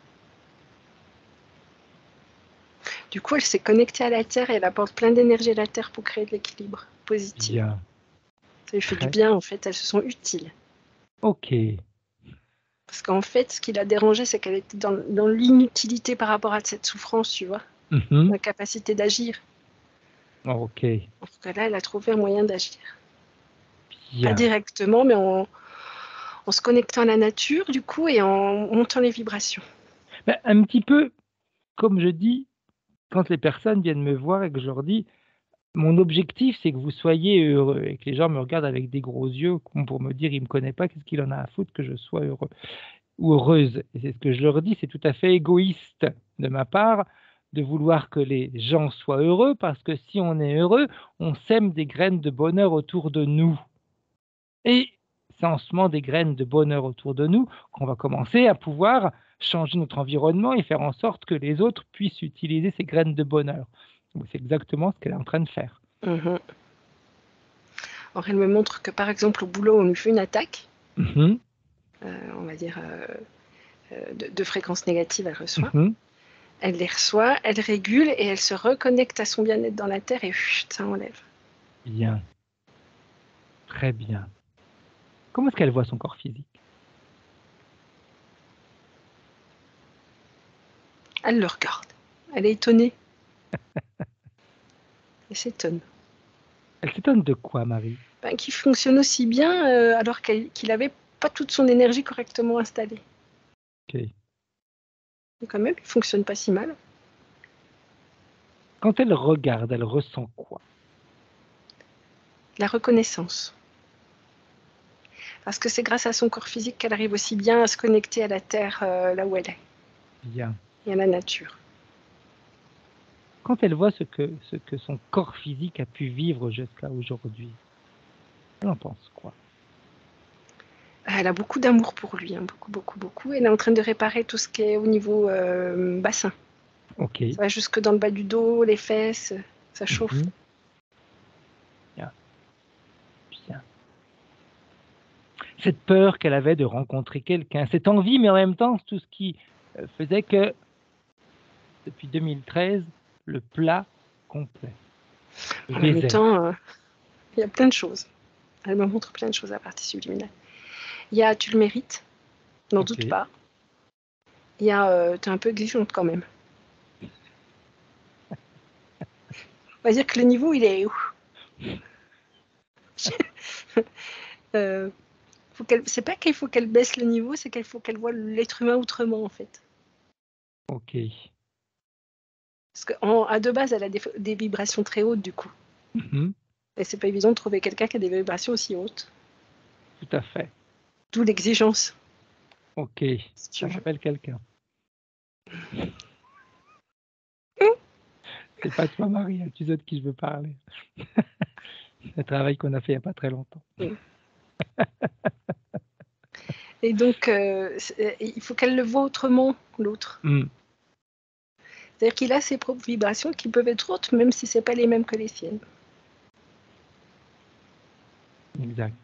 Du coup, elle s'est connectée à la Terre et elle apporte plein d'énergie à la Terre pour créer de l'équilibre positif. Bien. Ça lui fait du bien, en fait. Elles se sont utiles. Ok. Parce qu'en fait, ce qui l'a dérangée, c'est qu'elle était dans l'inutilité par rapport à cette souffrance, tu vois. La capacité d'agir. Ok. Parce que là, elle a trouvé un moyen d'agir. Bien. Pas directement, mais en se connectant à la nature, du coup, et en montant les vibrations. Ben, un petit peu, comme je dis, quand les personnes viennent me voir et que je leur dis, mon objectif, c'est que vous soyez heureux, et que les gens me regardent avec des gros yeux, comme pour me dire, il me connaît pas, qu'est-ce qu'il en a à foutre que je sois heureux ou heureuse. Et c'est ce que je leur dis, c'est tout à fait égoïste de ma part de vouloir que les gens soient heureux, parce que si on est heureux, on sème des graines de bonheur autour de nous. Et c'est en semant des graines de bonheur autour de nous qu'on va commencer à pouvoir changer notre environnement et faire en sorte que les autres puissent utiliser ces graines de bonheur. C'est exactement ce qu'elle est en train de faire. Alors, elle me montre que, par exemple, au boulot, on lui fait une attaque, on va dire, de fréquences négatives, elle reçoit. Elle les reçoit, elle régule et elle se reconnecte à son bien-être dans la Terre et ça enlève. Bien. Très bien. Comment est-ce qu'elle voit son corps physique? Elle le regarde. Elle est étonnée. Elle s'étonne. Elle s'étonne de quoi, Marie? Qu'il fonctionne aussi bien alors qu'il n'avait pas toute son énergie correctement installée. Ok. Mais quand même, il ne fonctionne pas si mal. Quand elle regarde, elle ressent quoi? La reconnaissance. Parce que c'est grâce à son corps physique qu'elle arrive aussi bien à se connecter à la Terre là où elle est. Bien. Et à la nature. Quand elle voit ce que son corps physique a pu vivre jusqu'à aujourd'hui, elle en pense quoi? Elle a beaucoup d'amour pour lui, hein, beaucoup, beaucoup, beaucoup. Elle est en train de réparer tout ce qui est au niveau bassin. Ok. Ça va jusque dans le bas du dos, les fesses, ça chauffe. Bien. Bien. Cette peur qu'elle avait de rencontrer quelqu'un, cette envie, mais en même temps, tout ce qui faisait que, depuis 2013, le plat complet. En même temps, il y a plein de choses. Elle me montre plein de choses à partie subliminale. Il y a tu le mérites, n'en doute pas. Il y a tu es un peu exigeante quand même. On va dire que le niveau, il est... c'est pas qu'il faut qu'elle baisse le niveau, c'est qu'il faut qu'elle voit l'être humain autrement, en fait. Ok. Parce qu'à de base, elle a des vibrations très hautes, du coup. Et c'est pas évident de trouver quelqu'un qui a des vibrations aussi hautes. Tout à fait. D'où l'exigence. Ok, ça m'appelle quelqu'un. C'est pas toi, Marie, tu sais de qui je veux parler. Le travail qu'on a fait il n'y a pas très longtemps. Et donc, il faut qu'elle le voit autrement, l'autre. C'est-à-dire qu'il a ses propres vibrations qui peuvent être hautes, même si ce n'est pas les mêmes que les siennes. Exact.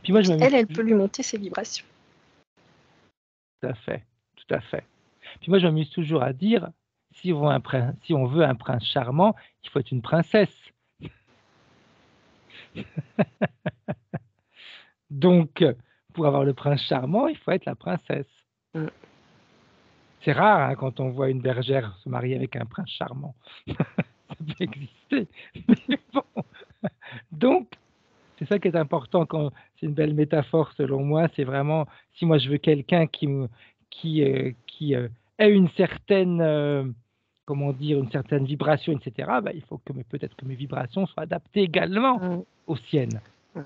Puis moi, elle peut lui monter ses vibrations. Tout à fait, tout à fait. Puis moi, je m'amuse toujours à dire, si on veut un prince charmant, il faut être une princesse. Donc, pour avoir le prince charmant, il faut être la princesse. C'est rare hein, quand on voit une bergère se marier avec un prince charmant. Ça peut exister. Mais bon. Donc, C'est ça qui est important quand c'est une belle métaphore selon moi, c'est vraiment si moi je veux quelqu'un qui ait une certaine, comment dire? Une certaine vibration et cetera, bah, il faut que peut-être que mes vibrations soient adaptées également Mmh. aux siennes. Mmh.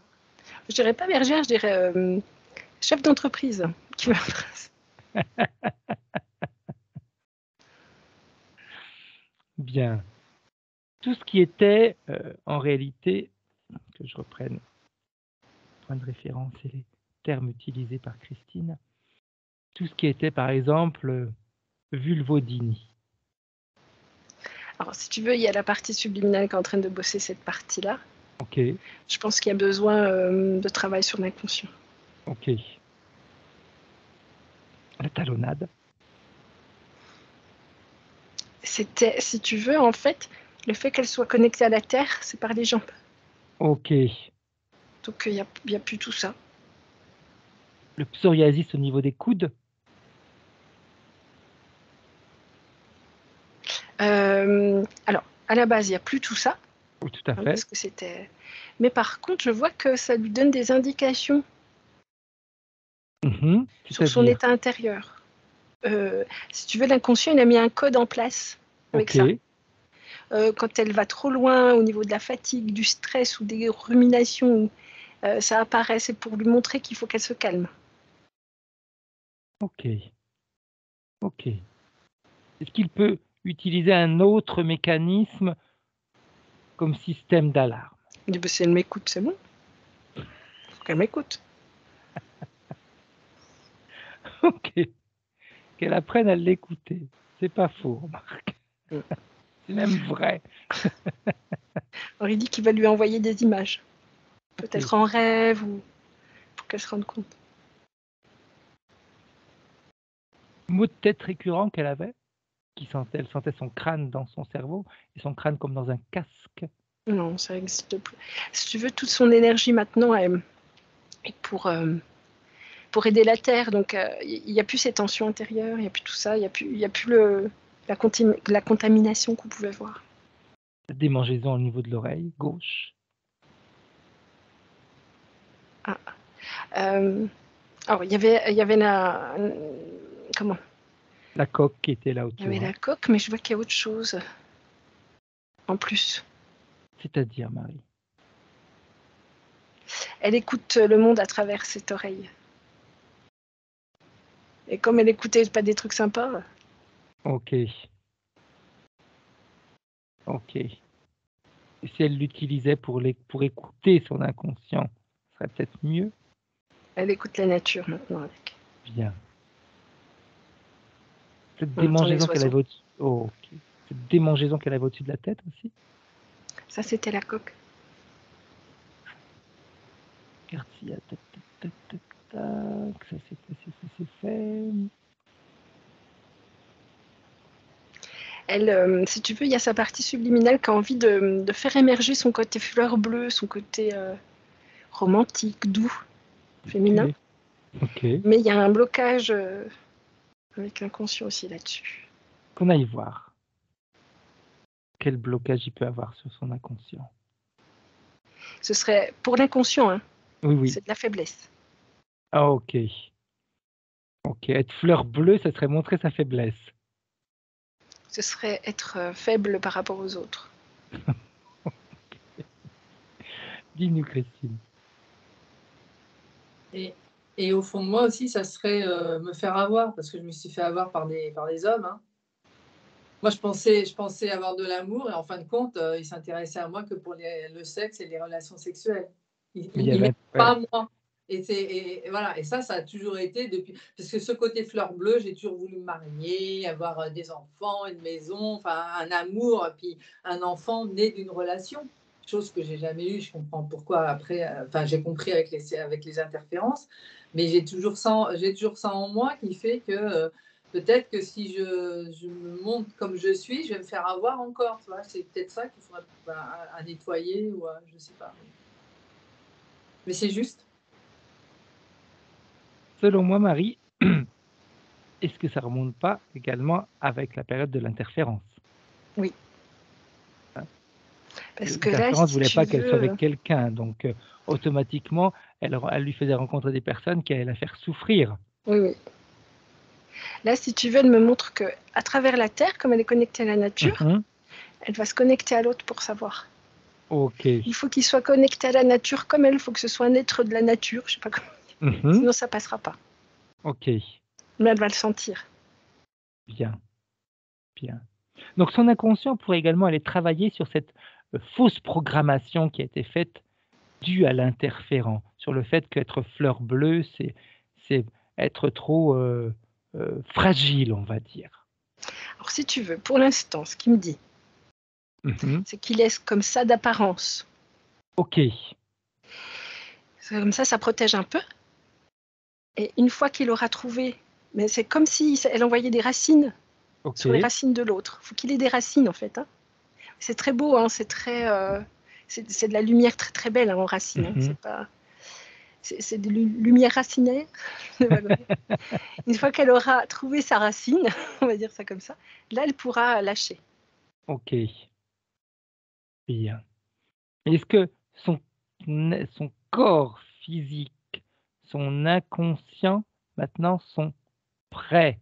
Je dirais pas bergère, je dirais, chef d'entreprise qui va Bien. Tout ce qui était, en réalité que je reprenne point de référence et les termes utilisés par Christine. Tout ce qui était par exemple, vulvodynie. Alors si tu veux, il y a la partie subliminale qui est en train de bosser cette partie-là. OK, Je pense qu'il y a besoin, de travail sur l'inconscient. OK. La talonnade. C'était, si tu veux, en fait, le fait qu'elle soit connectée à la terre, c'est par les jambes. OK. Donc il y a plus tout ça. Le psoriasis au niveau des coudes. Alors, à la base, il y a plus tout ça, Oui, tout à hein, fait. parce que c'était mais par contre, je vois que ça lui donne des indications sur son C'est-à-dire? état intérieur. Si tu veux, l'inconscient, il a mis un code en place avec ça. OK, Quand elle va trop loin au niveau de la fatigue, du stress ou des ruminations, ça apparaît, c'est pour lui montrer qu'il faut qu'elle se calme. OK, OK. Est-ce qu'il peut utiliser un autre mécanisme comme système d'alarme? Il dit: «Bah, si elle m'écoute, c'est bon, faut qu'elle m'écoute». OK, qu'elle apprenne à l'écouter. C'est pas faux, remarque. Mmh. C'est même vrai. Alors il dit qu'il va lui envoyer des images, OK. peut-être en rêve ou pour qu'elle se rende compte. Maux de tête récurrents qu'elle avait, elle sentait son crâne dans son cerveau et son crâne comme dans un casque. Non, ça existe plus. Si tu veux, toute son énergie maintenant est pour aider la terre, donc il y a plus ces tensions intérieures, il y a plus tout ça, il y a plus la contamination qu'on pouvait voir. Démangeaison au niveau de l'oreille gauche. Ah, alors il y avait la comment? La coque qui était là Il y avait autour, la hein. coque, mais je vois qu'il y a autre chose en plus. C'est-à-dire, Marie? Elle écoute le monde à travers cette oreille et comme elle écoutait pas des trucs sympas, OK, OK. Et si elle l'utilisait pour écouter son inconscient, ce serait peut-être mieux? elle écoute la nature maintenant avec. Bien. Cette On entend démangeaison les qu'elle oiseaux. avait au-dessus, oh, OK. Cette démangeaison qu'elle avait au-dessus de la tête aussi? Ça, c'était la coque. Regarde s'il y a tac, tac, tac, tac, tac, ça c'est fait, c'est fait. Elle, si tu veux, il y a sa partie subliminale qui a envie de faire émerger son côté fleur bleue, son côté romantique, doux, féminin. OK, OK. Mais il y a un blocage avec l'inconscient aussi là-dessus. Qu'on aille voir quel blocage il peut avoir sur son inconscient. Ce serait pour l'inconscient, hein, Oui, oui. c'est de la faiblesse. Ah OK. OK, être fleur bleue, ça serait montrer sa faiblesse. Ce serait être faible par rapport aux autres. Dis-nous, Christine. Et, et au fond de moi aussi, ça serait me faire avoir, parce que je me suis fait avoir par des hommes. Hein. Moi, je pensais avoir de l'amour et en fin de compte, ils s'intéressaient à moi que pour le sexe et les relations sexuelles. Mais il y Ils m'aimaient avait pas ouais, à moi. Et voilà. Et ça a toujours été depuis. Parce que ce côté fleur bleue, j'ai toujours voulu me marier, avoir des enfants, une maison, enfin un amour, puis un enfant né d'une relation. Chose que j'ai jamais eue. Je comprends pourquoi après. Enfin, j'ai compris avec les interférences. Mais j'ai toujours ça en moi qui fait que. Peut-être que si je me montre comme je suis, je vais me faire avoir encore, tu vois? C'est peut-être ça qu'il faudrait à nettoyer ou à je sais pas, mais c'est juste. selon moi, Marie, est-ce que ça remonte pas également avec la période de l'interférence? Oui. Hein? Parce que là, L'interférence ne si voulait tu pas qu'elle soit veux, avec quelqu'un, donc automatiquement, elle lui faisait rencontrer des personnes qui allaient la faire souffrir. oui, oui. Là, si tu veux, elle me montre que à travers la Terre, comme elle est connectée à la nature, elle va se connecter à l'autre pour savoir. Ok. Il faut qu'il soit connecté à la nature comme elle. Il faut que ce soit un être de la nature. Je sais pas comment. Sinon, ça passera pas. Ok. Mais elle va le sentir. Bien. Bien. Donc son inconscient pourrait également aller travailler sur cette fausse programmation qui a été faite due à l'interférent, sur le fait qu'être fleur bleue, c'est être trop fragile, on va dire. Alors, si tu veux, pour l'instant, ce qu'il me dit, c'est qu'il est comme ça d'apparence. Ok. Comme ça protège un peu. Et une fois qu'il aura trouvé, mais c'est comme si elle envoyait des racines sur les racines de l'autre. Il faut qu'il ait des racines, en fait. Hein. C'est très beau, hein, c'est très... c'est de la lumière très très belle hein, en racines. Hein. C'est pas... C'est de lumière racinaire. Une fois qu'elle aura trouvé sa racine, on va dire ça comme ça, là elle pourra lâcher. Ok. Bien. Est-ce que son corps physique, son inconscient, maintenant, sont prêts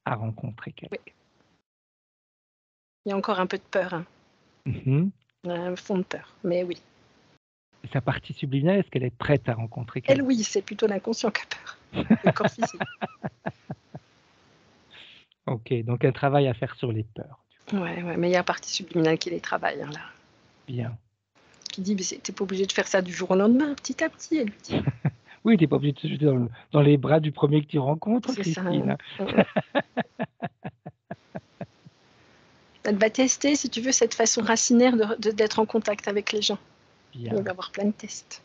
à rencontrer quelqu'un? Oui. Il y a encore un peu de peur. Hein. Un fond de peur, mais oui. Et sa partie subliminale, est-ce qu'elle est prête à rencontrer quelqu'un? Elle, oui, c'est plutôt l'inconscient qui a peur. Le corps physique. Ok, donc un travail à faire sur les peurs. Ouais, mais il y a la partie subliminale qui les travaille, hein, là. Bien. Qui dit, mais t'es pas obligé de faire ça du jour au lendemain, petit à petit, elle lui dit. Oui, t'es pas obligé de te jeter dans les bras du premier que tu rencontres, C'est Christine. ça. Elle va tester, si tu veux, cette façon racinaire d'être en contact avec les gens. Bien. Il va y avoir plein de tests.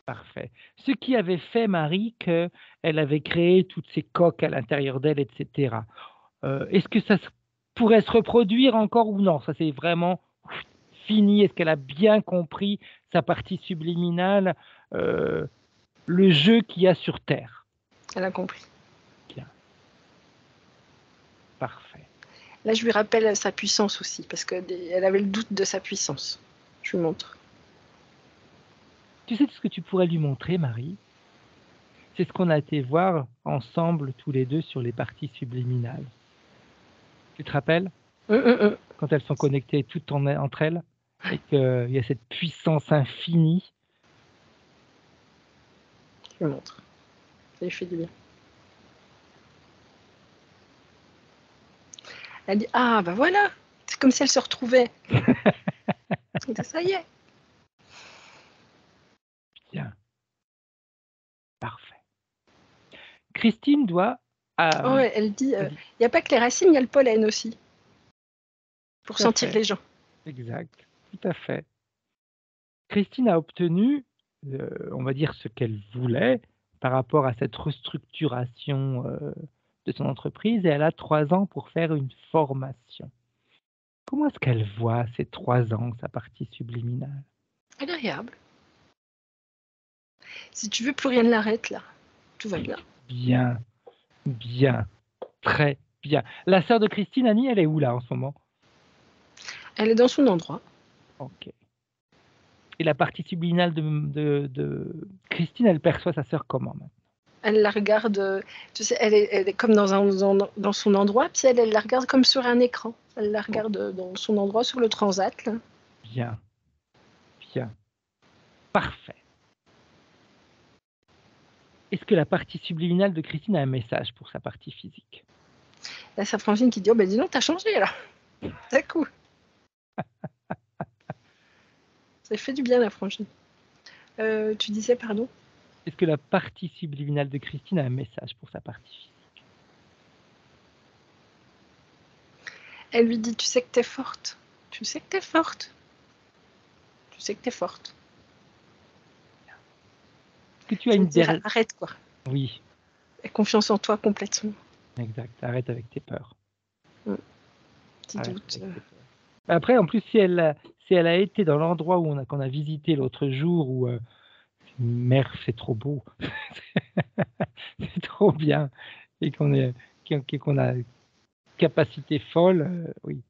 Parfait. Ce qui avait fait, Marie, qu'elle avait créé toutes ces coques à l'intérieur d'elle, etc. Est-ce que ça pourrait se reproduire encore ou non? Ça, c'est vraiment fini. Est-ce qu'elle a bien compris sa partie subliminale, le jeu qu'il y a sur Terre? Elle a compris. Bien. Parfait. Là, je lui rappelle sa puissance aussi, parce qu'elle avait le doute de sa puissance. Je lui montre. Tu sais ce que tu pourrais lui montrer, Marie? C'est ce qu'on a été voir ensemble, tous les deux, sur les parties subliminales. Tu te rappelles? Quand elles sont connectées toutes entre elles, et qu'il y a cette puissance infinie. Je lui montre. Ça lui fait du bien. Elle dit, ah, bah voilà, c'est comme si elle se retrouvait. Ça y est. Bien. Parfait. Christine doit... Elle dit, il n'y a pas que les racines, il y a le pollen aussi. Pour sentir les gens. Exact. Tout à fait. Christine a obtenu, on va dire, ce qu'elle voulait par rapport à cette restructuration de son entreprise, et elle a 3 ans pour faire une formation. Comment est-ce qu'elle voit ces 3 ans, sa partie subliminale? Agréable. Si tu veux, plus rien ne l'arrête là. Tout va bien. Bien, bien, très bien. La sœur de Christine, Annie, elle est où là en ce moment? Elle est dans son endroit. Ok. Et la partie subliminale de Christine, elle perçoit sa sœur comment maintenant? Elle la regarde, tu sais, elle est comme dans son endroit, puis elle la regarde comme sur un écran. Elle la regarde dans son endroit sur le transat. Là. Bien, bien, parfait. Est-ce que la partie subliminale de Christine a un message pour sa partie physique? Là, sa frangine qui dit, oh ben dis donc, t'as changé là. D'un coup. Ça fait du bien la frangine. Tu disais, pardon? Est-ce que la partie subliminale de Christine a un message pour sa partie physique? Elle lui dit, tu sais que t'es forte. Tu sais que t'es forte. Tu sais que t'es forte. Est-ce que tu as une dernière... Arrête quoi. Oui. Et confiance en toi complètement. Exact. Arrête avec tes peurs. Petit doute. Après, en plus, si elle a été dans l'endroit qu'on a visité l'autre jour, où mer, c'est trop beau, c'est trop bien, et qu'on a capacité folle, oui.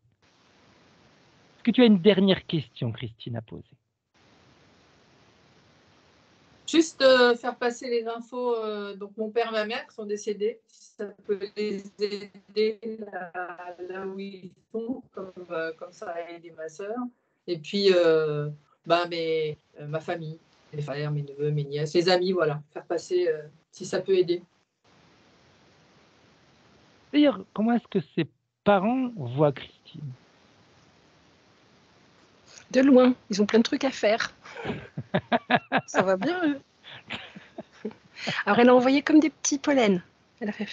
que tu as une dernière question, Christine, à poser? Juste faire passer les infos. Donc, mon père et ma mère sont décédés. Si ça peut les aider là où ils sont, comme ça a aidé ma soeur. Et puis, ma famille, mes frères, mes neveux, mes nièces, les amis, voilà. Faire passer si ça peut aider. D'ailleurs, comment est-ce que ses parents voient Christine? De loin, ils ont plein de trucs à faire. Ça va bien, eux. Alors, elle a envoyé comme des petits pollens. Elle a fait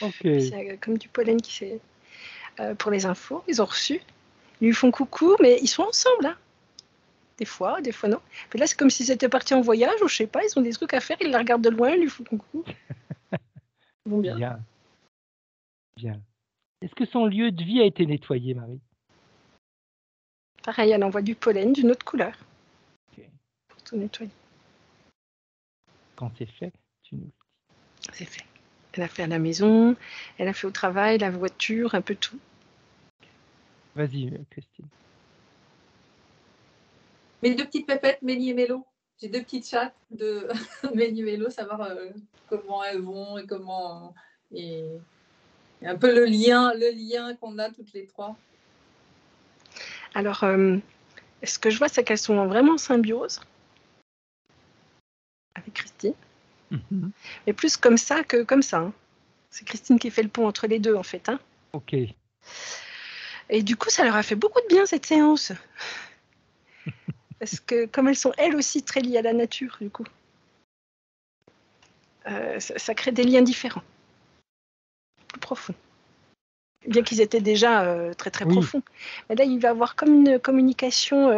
comme du pollen qui fait pour les infos. Ils ont reçu. Ils lui font coucou, mais ils sont ensemble. Hein. Des fois non. Puis là, c'est comme s'ils étaient partis en voyage, ou je sais pas, ils ont des trucs à faire, ils la regardent de loin, ils lui font coucou. Ils vont bien. Bien. Est-ce que son lieu de vie a été nettoyé, Marie? Pareil, elle envoie du pollen d'une autre couleur. Pour tout nettoyer. Quand c'est fait, tu nous le dis. C'est fait. Elle a fait à la maison, elle a fait au travail, la voiture, un peu tout. Vas-y, Christine. Mes deux petites pépettes, Mélie et Mélo. J'ai deux petites chattes de Mélie et Mélo, savoir comment elles vont et comment. Et un peu le lien qu'on a toutes les trois. Alors, ce que je vois, c'est qu'elles sont vraiment en symbiose avec Christine. Mais plus comme ça que comme ça. Hein. C'est Christine qui fait le pont entre les deux, en fait. Hein. Ok. Et du coup, ça leur a fait beaucoup de bien, cette séance. Parce que comme elles sont, elles aussi, très liées à la nature, du coup, ça crée des liens différents, plus profonds. Bien qu'ils étaient déjà très, très profonds. Mais là, il va y avoir comme une communication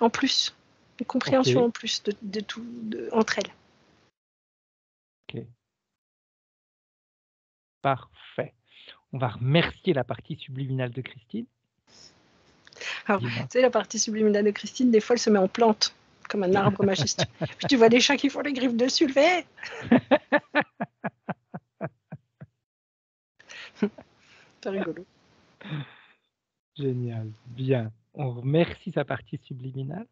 en plus, une compréhension en plus de tout entre elles. Ok. Parfait. On va remercier la partie subliminale de Christine. Alors, tu sais, la partie subliminale de Christine, des fois, elle se met en plante, comme un arbre majestueux. Puis tu vois des chats qui font les griffes dessus, le fait. C'est rigolo. Génial. Bien. On remercie sa partie subliminale.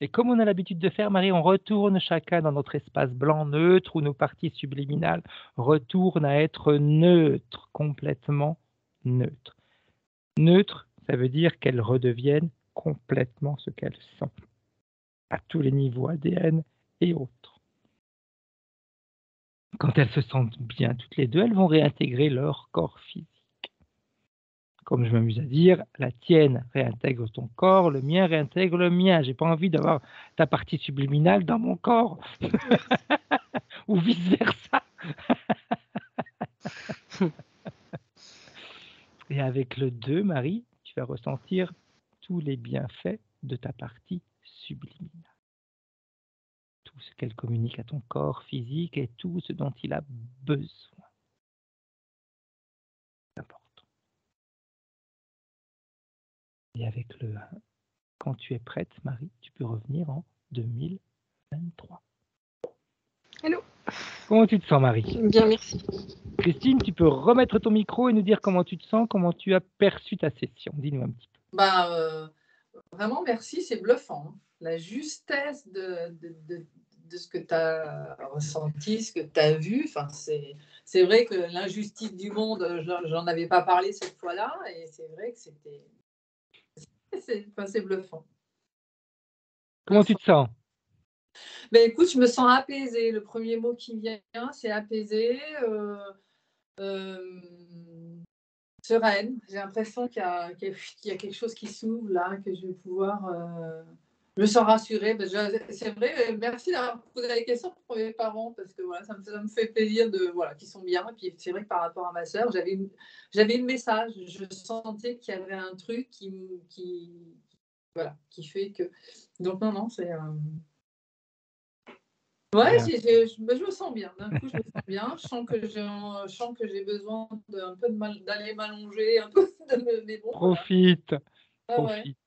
Et comme on a l'habitude de faire, Marie, on retourne chacun dans notre espace blanc neutre où nos parties subliminales retournent à être neutres, complètement neutres. Neutres, ça veut dire qu'elles redeviennent complètement ce qu'elles sont, à tous les niveaux ADN et autres. Quand elles se sentent bien toutes les deux, elles vont réintégrer leur corps physique. Comme je m'amuse à dire, la tienne réintègre ton corps, le mien réintègre le mien. J'ai pas envie d'avoir ta partie subliminale dans mon corps. Ou vice-versa. Et avec le 2, Marie, tu vas ressentir tous les bienfaits de ta partie subliminale. Tout ce qu'elle communique à ton corps physique et tout ce dont il a besoin. C'est important. Et avec le 1, quand tu es prête, Marie, tu peux revenir en 2023. Hello. Comment tu te sens, Marie? Bien, merci. Christine, tu peux remettre ton micro et nous dire comment tu te sens, comment tu as perçu ta session. Dis-nous un petit peu. Vraiment, merci, c'est bluffant. Hein. La justesse de ce que tu as ressenti, ce que tu as vu. Enfin, c'est vrai que l'injustice du monde, j'en avais pas parlé cette fois-là. Et c'est vrai que c'est bluffant. Comment tu te sens? Ben, écoute, je me sens apaisée. Le premier mot qui vient, c'est apaisée. Sereine. J'ai l'impression qu'il y a quelque chose qui s'ouvre là, que je vais pouvoir. Je me sens rassurée. C'est vrai, merci d'avoir posé la question pour mes parents parce que voilà, ça me fait plaisir qu'ils sont bien. Et puis c'est vrai que par rapport à ma sœur, j'avais le message. Je sentais qu'il y avait un truc qui fait que. Donc non, c'est. Ouais, je me sens bien. D'un coup, je me sens bien. Je sens que j'ai besoin d'aller m'allonger un peu. Mais bon, Profite. voilà. Profite.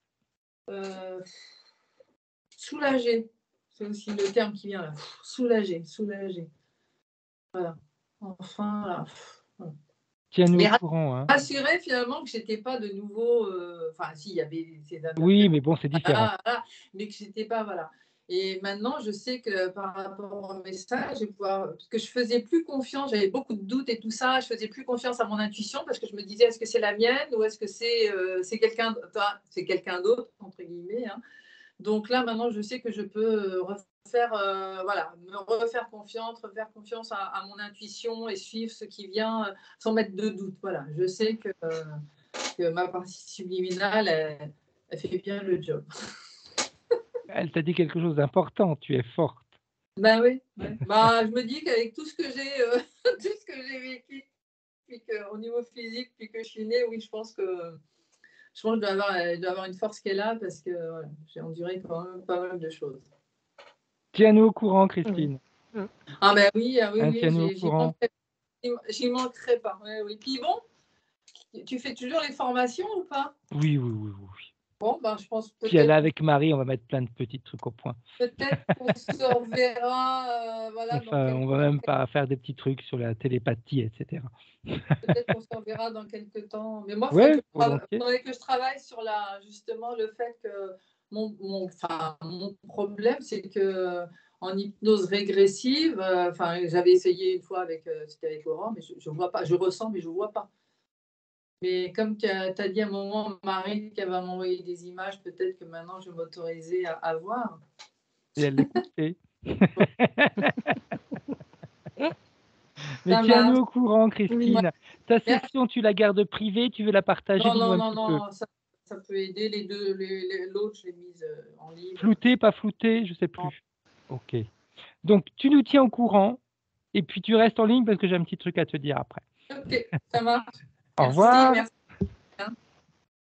Soulager. C'est aussi le terme qui vient là. Soulager. Voilà. Enfin, là. Tiens-nous Mais au courant. Hein. rassurer finalement que j'étais pas de nouveau. Enfin, si, il y avait ces Oui, mais bon, c'est différent. voilà, mais que j'étais pas. Voilà. Et maintenant, je sais que par rapport au message, je vais pouvoir, parce que je faisais plus confiance, j'avais beaucoup de doutes et tout ça, je faisais plus confiance à mon intuition parce que je me disais, est-ce que c'est la mienne ou est-ce que c'est quelqu'un d'autre, entre guillemets. Hein. Donc là, maintenant, je sais que je peux refaire, voilà, me refaire confiance à mon intuition et suivre ce qui vient sans mettre de doute. Voilà, je sais que ma partie subliminale, elle fait bien le job. Elle t'a dit quelque chose d'important, tu es forte. Ben oui, ouais. Bah, je me dis qu'avec tout ce que j'ai tout ce que j'ai vécu, puis au niveau physique, puis que je suis née, oui, je pense que je dois avoir une force qui est là parce que voilà, j'ai enduré quand même pas mal de choses. Tiens-nous au courant, Christine. Ah ben oui, Hein, tiens-nous au courant. j'y manquerai pas. Ouais, oui. Puis bon, tu fais toujours les formations ou pas? Oui. Bon, ben je pense Puis là, avec Marie, on va mettre plein de petits trucs au point. peut-être qu'on se reverra. Voilà, Enfin, on va même pas faire des petits trucs sur la télépathie, etc. Peut-être qu'on se reverra dans quelques temps. Mais moi, il Ouais, faudrait que je travaille sur justement le fait que mon problème, c'est que en hypnose régressive, j'avais essayé une fois c'était avec Laurent, mais je vois pas, je ressens, mais je vois pas. Mais comme tu as dit à un moment, Marie, qu'elle va m'envoyer des images, peut-être que maintenant je vais m'autoriser à voir. Et elle l'écoutait. Mais Ça tiens-nous marche. au courant, Christine. Ta Merci. session, tu la gardes privée, tu veux la partager? Dis-nous un petit peu. Non, ça peut aider les deux. L'autre, je l'ai mise en ligne. Flouté, pas flouté, je sais plus. Ok. Donc, tu nous tiens au courant et puis tu restes en ligne parce que j'ai un petit truc à te dire après. Ok, ça marche. Au revoir. Merci.